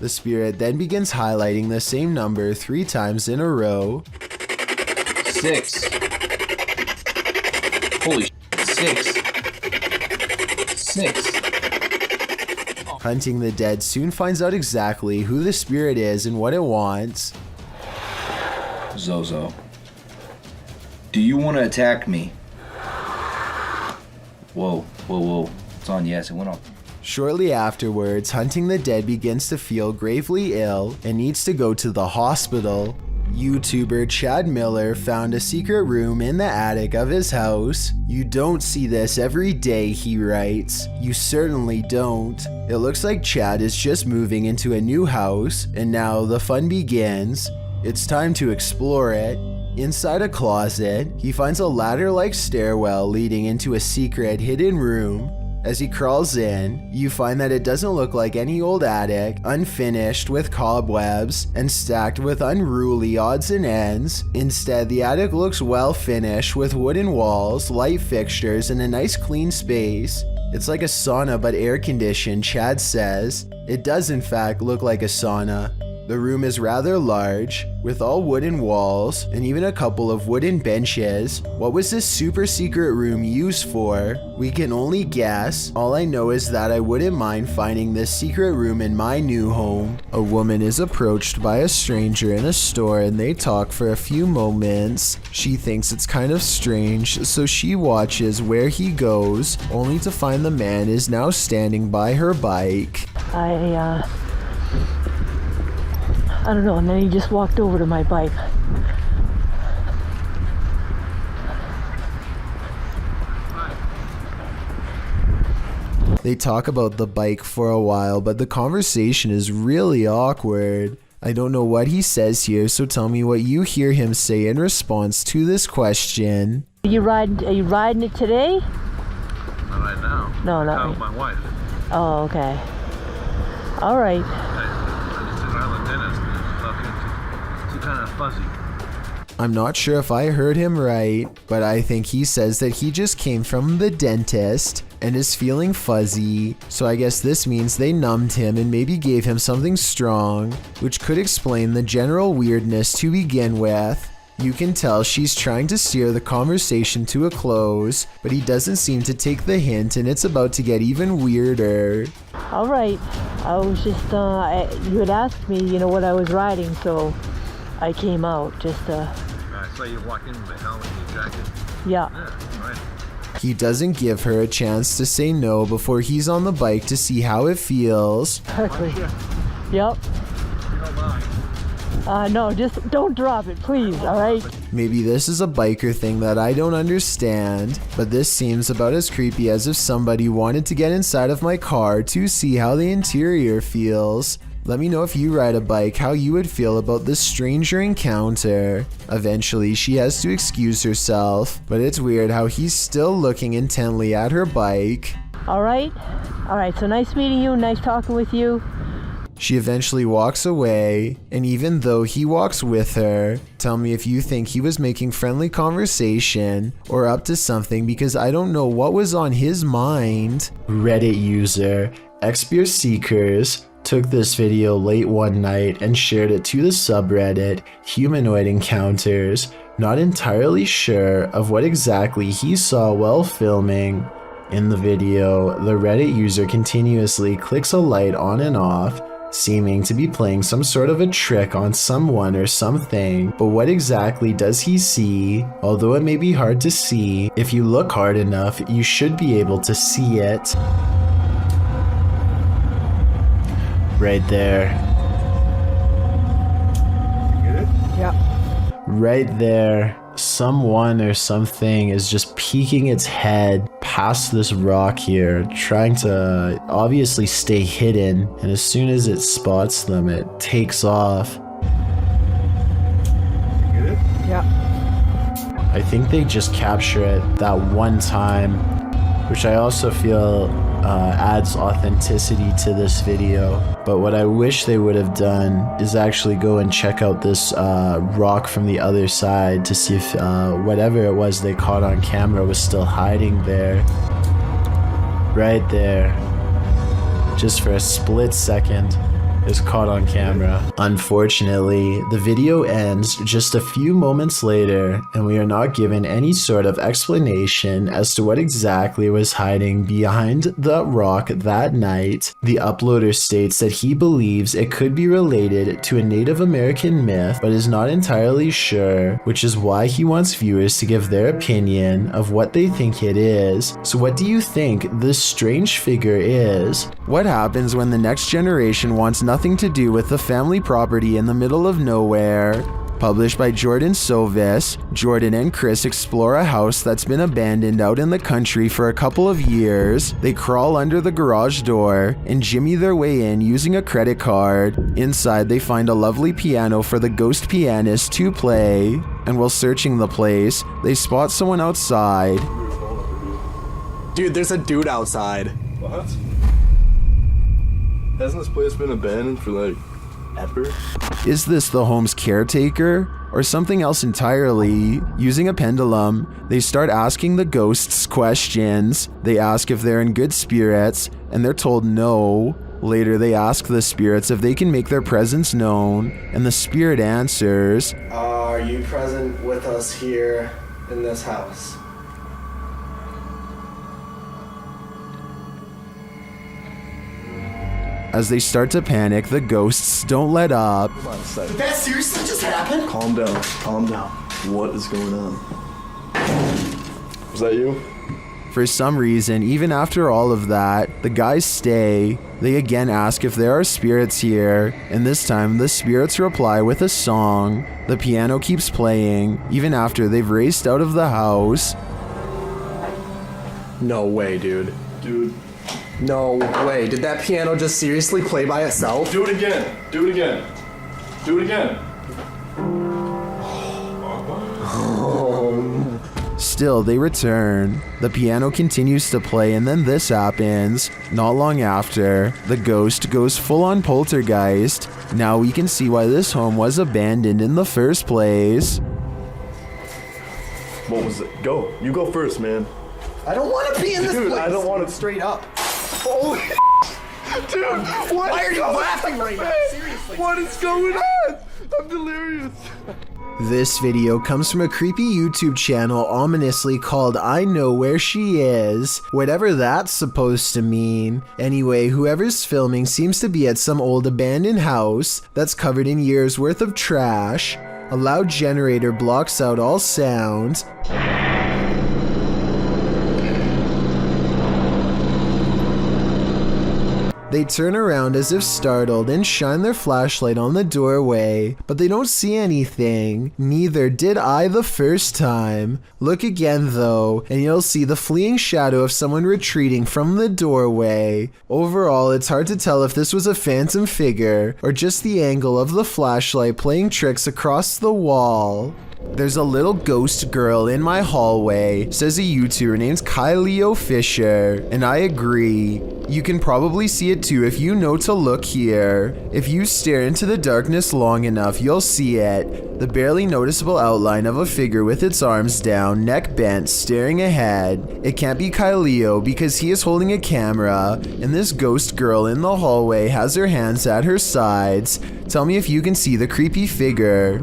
The spirit then begins highlighting the same number 3 times in a row. 6. Holy shit, 6. Hunting the Dead soon finds out exactly who the spirit is and what it wants. Zozo, do you want to attack me? Whoa. It's on, yes, it went off. Shortly afterwards, Hunting the Dead begins to feel gravely ill and needs to go to the hospital. YouTuber Chad Miller found a secret room in the attic of his house. You don't see this every day, he writes. You certainly don't. It looks like Chad is just moving into a new house, and now the fun begins. It's time to explore it. Inside a closet, he finds a ladder-like stairwell leading into a secret hidden room. As he crawls in, you find that it doesn't look like any old attic, unfinished with cobwebs and stacked with unruly odds and ends. Instead, the attic looks well finished with wooden walls, light fixtures, and a nice clean space. It's like a sauna but air conditioned, Chad says. It does in fact look like a sauna. The room is rather large, with all wooden walls and even a couple of wooden benches. What was this super secret room used for? We can only guess. All I know is that I wouldn't mind finding this secret room in my new home. A woman is approached by a stranger in a store and they talk for a few moments. She thinks it's kind of strange, so she watches where he goes, only to find the man is now standing by her bike. I don't know, and then he just walked over to my bike. They talk about the bike for a while, but the conversation is really awkward. I don't know what he says here, so tell me what you hear him say in response to this question. Are you riding it today? Not right now. No, not right. With my wife. Oh, okay. All right. I just did an island dentist. It's too kind of fuzzy. I'm not sure if I heard him right, but I think he says that he just came from the dentist and is feeling fuzzy, so I guess this means they numbed him and maybe gave him something strong, which could explain the general weirdness to begin with. You can tell she's trying to steer the conversation to a close, but he doesn't seem to take the hint and it's about to get even weirder. All right, I was just, you had asked me, you know, what I was riding, so I came out just I saw you walk in with a helmet and your jacket. Yeah. Right. He doesn't give her a chance to say no before he's on the bike to see how it feels. Exactly. Yep. No, just don't drop it, please, alright? Maybe this is a biker thing that I don't understand, but this seems about as creepy as if somebody wanted to get inside of my car to see how the interior feels. Let me know if you ride a bike how you would feel about this stranger encounter. Eventually, she has to excuse herself, but it's weird how he's still looking intently at her bike. Alright, so nice meeting you, nice talking with you. She eventually walks away, and even though he walks with her, tell me if you think he was making friendly conversation or up to something because I don't know what was on his mind. Reddit user Xbeer Seekers took this video late one night and shared it to the subreddit Humanoid Encounters, not entirely sure of what exactly he saw while filming. In the video, the Reddit user continuously clicks a light on and off, seeming to be playing some sort of a trick on someone or something, but what exactly does he see? Although it may be hard to see, if you look hard enough, you should be able to see it. Right there. You get it? Yeah. Right there. Someone or something is just peeking its head past this rock here, trying to obviously stay hidden, and as soon as it spots them, it takes off. You get it? Yeah. I think they just capture it that one time, which I also feel adds authenticity to this video. But what I wish they would have done is actually go and check out this rock from the other side to see if whatever it was they caught on camera was still hiding there. Right there. Just for a split second. Is caught on camera. Unfortunately, the video ends just a few moments later, and we are not given any sort of explanation as to what exactly was hiding behind the rock that night. The uploader states that he believes it could be related to a Native American myth, but is not entirely sure, which is why he wants viewers to give their opinion of what they think it is. So what do you think this strange figure is? What happens when the next generation wants nothing to do with the family property in the middle of nowhere? Published by Jordan Sovis, Jordan and Chris explore a house that's been abandoned out in the country for a couple of years. They crawl under the garage door and jimmy their way in using a credit card. Inside, they find a lovely piano for the ghost pianist to play. And while searching the place, they spot someone outside. Dude, there's a dude outside. What? Hasn't this place been abandoned for like ever? Is this the home's caretaker or something else entirely? Using a pendulum, they start asking the ghosts questions. They ask if they're in good spirits, and they're told no. Later, they ask the spirits if they can make their presence known, and the spirit answers, "Are you present with us here in this house?" As they start to panic, the ghosts don't let up. Did that seriously just happen? Calm down, calm down. What is going on? Was that you? For some reason, even after all of that, the guys stay. They again ask if there are spirits here, and this time the spirits reply with a song. The piano keeps playing, even after they've raced out of the house. No way, dude. Dude. No way. Did that piano just seriously play by itself? Do it again. Do it again. Do it again. Still, they return. The piano continues to play, and then this happens. Not long after, the ghost goes full-on poltergeist. Now we can see why this home was abandoned in the first place. What was it? Go. You go first, man. I don't want to be in this Dude, place. I don't want to. Straight up. Holy dude, what? Why are you laughing right now? Seriously. What is going on? I'm delirious. This video comes from a creepy YouTube channel ominously called I Know Where She Is, whatever that's supposed to mean. Anyway, whoever's filming seems to be at some old abandoned house that's covered in years worth of trash. A loud generator blocks out all sound. They turn around as if startled and shine their flashlight on the doorway, but they don't see anything. Neither did I the first time. Look again though, and you'll see the fleeing shadow of someone retreating from the doorway. Overall, it's hard to tell if this was a phantom figure or just the angle of the flashlight playing tricks across the wall. There's a little ghost girl in my hallway, says a YouTuber named Kyleo Fisher, and I agree. You can probably see it too if you know to look here. If you stare into the darkness long enough, you'll see it. The barely noticeable outline of a figure with its arms down, neck bent, staring ahead. It can't be Kyleo because he is holding a camera, and this ghost girl in the hallway has her hands at her sides. Tell me if you can see the creepy figure.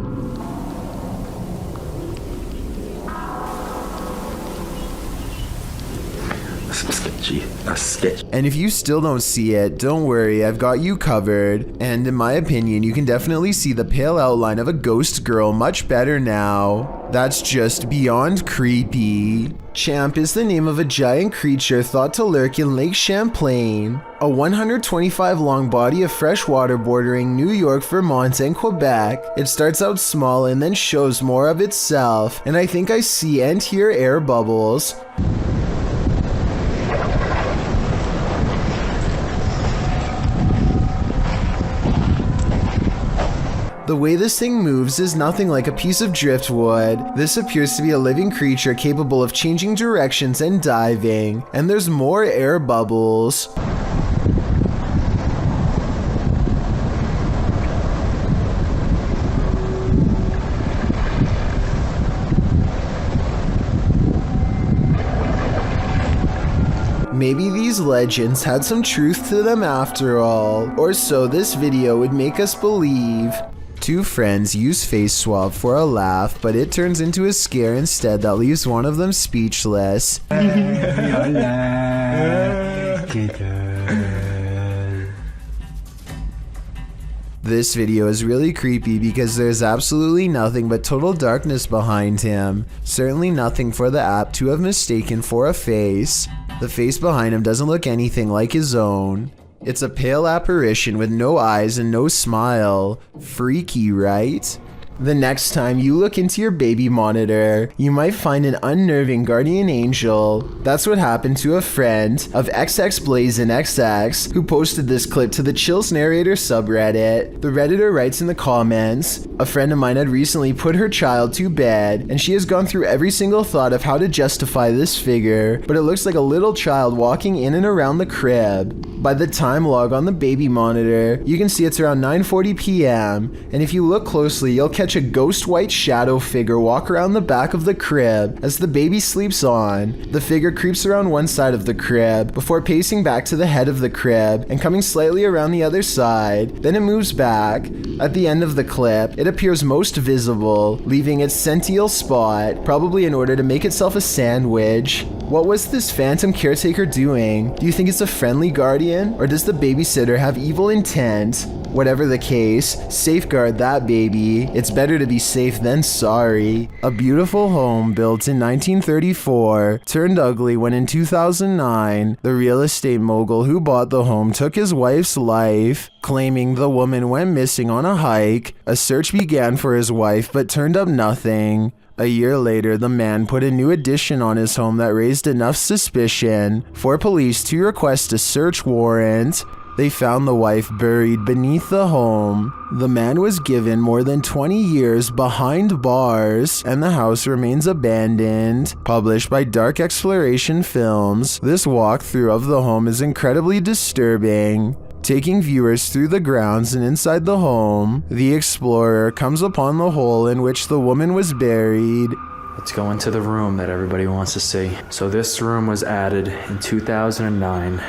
And if you still don't see it, don't worry, I've got you covered. And in my opinion, you can definitely see the pale outline of a ghost girl much better now. That's just beyond creepy. Champ is the name of a giant creature thought to lurk in Lake Champlain, a 125 long body of fresh water bordering New York, Vermont, and Quebec. It starts out small and then shows more of itself, and I think I see and hear air bubbles. The way this thing moves is nothing like a piece of driftwood. This appears to be a living creature capable of changing directions and diving, and there's more air bubbles. Maybe these legends had some truth to them after all, or so this video would make us believe. Two friends use face swap for a laugh, but it turns into a scare instead that leaves one of them speechless. This video is really creepy because there's absolutely nothing but total darkness behind him. Certainly nothing for the app to have mistaken for a face. The face behind him doesn't look anything like his own. It's a pale apparition with no eyes and no smile. Freaky, right? The next time you look into your baby monitor, you might find an unnerving guardian angel. That's what happened to a friend of XXBlazinXX who posted this clip to the Chills Narrator subreddit. The Redditor writes in the comments, "A friend of mine had recently put her child to bed, and she has gone through every single thought of how to justify this figure, but it looks like a little child walking in and around the crib. By the time log on the baby monitor, you can see it's around 9:40 p.m., and if you look closely, you'll catch a ghost white shadow figure walk around the back of the crib as the baby sleeps on. The figure creeps around one side of the crib before pacing back to the head of the crib and coming slightly around the other side. Then it moves back. At the end of the clip, it appears most visible, leaving its sentinel spot, probably in order to make itself a sandwich. What was this phantom caretaker doing? Do you think it's a friendly guardian, or does the babysitter have evil intent? Whatever the case, safeguard that baby. It's better to be safe than sorry." A beautiful home built in 1934 turned ugly when in 2009, the real estate mogul who bought the home took his wife's life, claiming the woman went missing on a hike. A search began for his wife but turned up nothing. A year later, the man put a new addition on his home that raised enough suspicion for police to request a search warrant. They found the wife buried beneath the home. The man was given more than 20 years behind bars, and the house remains abandoned. Published by Dark Exploration Films, this walkthrough of the home is incredibly disturbing. Taking viewers through the grounds and inside the home, the explorer comes upon the hole in which the woman was buried. Let's go into the room that everybody wants to see. So this room was added in 2009.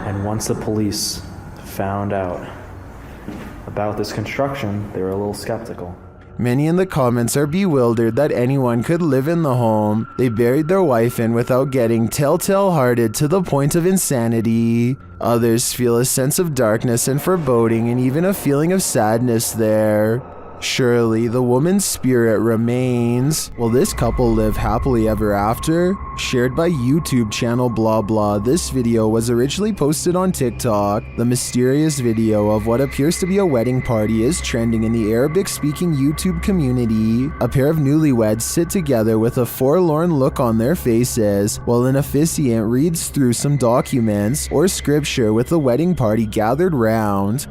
And once the police found out about this construction, they were a little skeptical. Many in the comments are bewildered that anyone could live in the home they buried their wife in without getting telltale-hearted to the point of insanity. Others feel a sense of darkness and foreboding and even a feeling of sadness there. Surely the woman's spirit remains. Will this couple live happily ever after? Shared by YouTube channel blah blah. This video was originally posted on TikTok. The mysterious video of what appears to be a wedding party is trending in the Arabic-speaking YouTube community. A pair of newlyweds sit together with a forlorn look on their faces, while an officiant reads through some documents or scripture with the wedding party gathered round.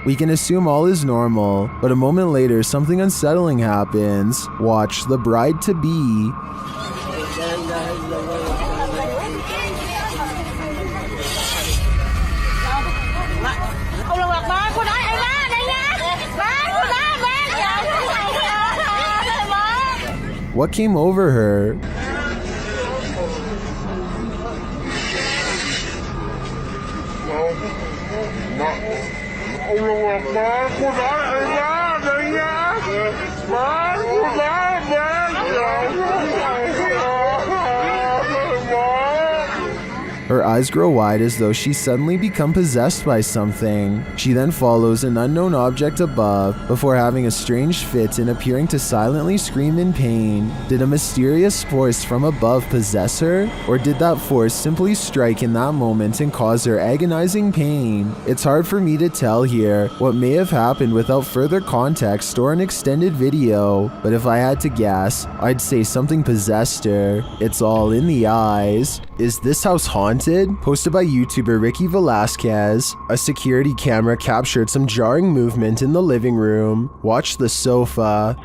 We can assume all is normal, but a moment later something unsettling happens. Watch the bride-to-be. What came over her? Her eyes grow wide as though she's suddenly become possessed by something. She then follows an unknown object above before having a strange fit and appearing to silently scream in pain. Did a mysterious force from above possess her? Or did that force simply strike in that moment and cause her agonizing pain? It's hard for me to tell here what may have happened without further context or an extended video, but if I had to guess, I'd say something possessed her. It's all in the eyes. Is this house haunted? Posted by YouTuber Ricky Velasquez. A security camera captured some jarring movement in the living room. Watch the sofa.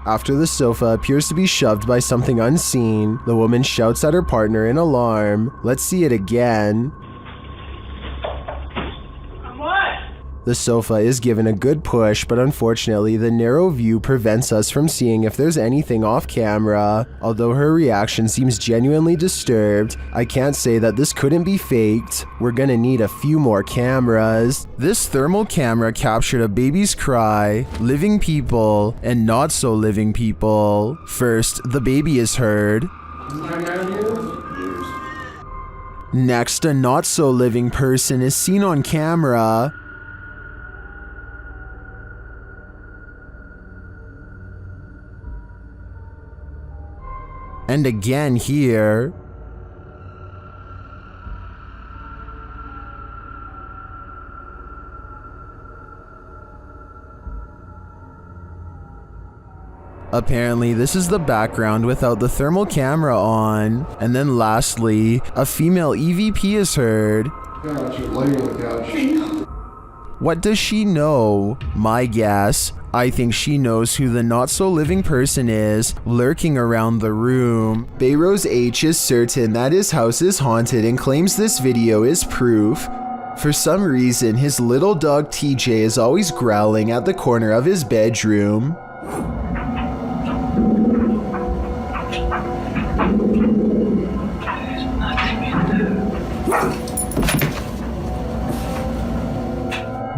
After the sofa appears to be shoved by something unseen, the woman shouts at her partner in alarm. Let's see it again. The sofa is given a good push, but unfortunately the narrow view prevents us from seeing if there's anything off camera. Although her reaction seems genuinely disturbed, I can't say that this couldn't be faked. We're gonna need a few more cameras. This thermal camera captured a baby's cry, living people, and not so living people. First, the baby is heard. Next, a not so living person is seen on camera. And again here. Apparently, this is the background without the thermal camera on. And then lastly, a female EVP is heard. What does she know? My guess, I think she knows who the not-so-living person is lurking around the room. Bayrose H is certain that his house is haunted and claims this video is proof. For some reason, his little dog TJ is always growling at the corner of his bedroom.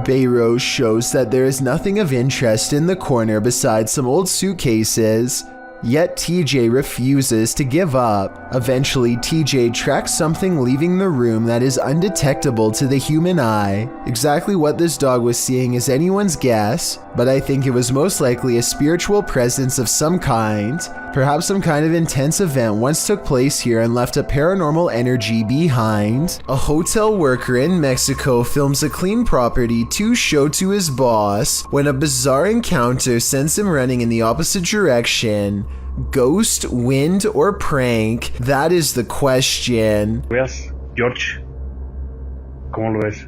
Bayrose shows that there is nothing of interest in the corner besides some old suitcases. Yet TJ refuses to give up. Eventually, TJ tracks something leaving the room that is undetectable to the human eye. Exactly what this dog was seeing is anyone's guess. but I think it was most likely a spiritual presence of some kind. Perhaps some kind of intense event once took place here and left a paranormal energy behind. A hotel worker in Mexico films a clean property to show to his boss when a bizarre encounter sends him running in the opposite direction. Ghost, wind, or prank? That is the question. Veas, George. ¿Cómo lo ves?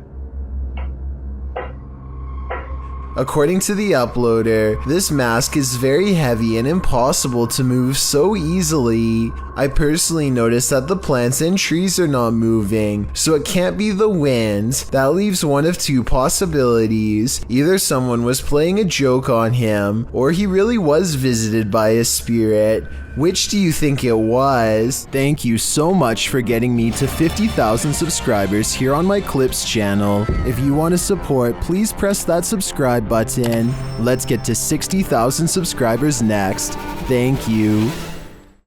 According to the uploader, this mask is very heavy and impossible to move so easily. I personally noticed that the plants and trees are not moving, so it can't be the wind. That leaves one of two possibilities. Either someone was playing a joke on him, or he really was visited by a spirit. Which do you think it was? Thank you so much for getting me to 50,000 subscribers here on my Clips channel. If you want to support, please press that subscribe button. Let's get to 60,000 subscribers next. Thank you.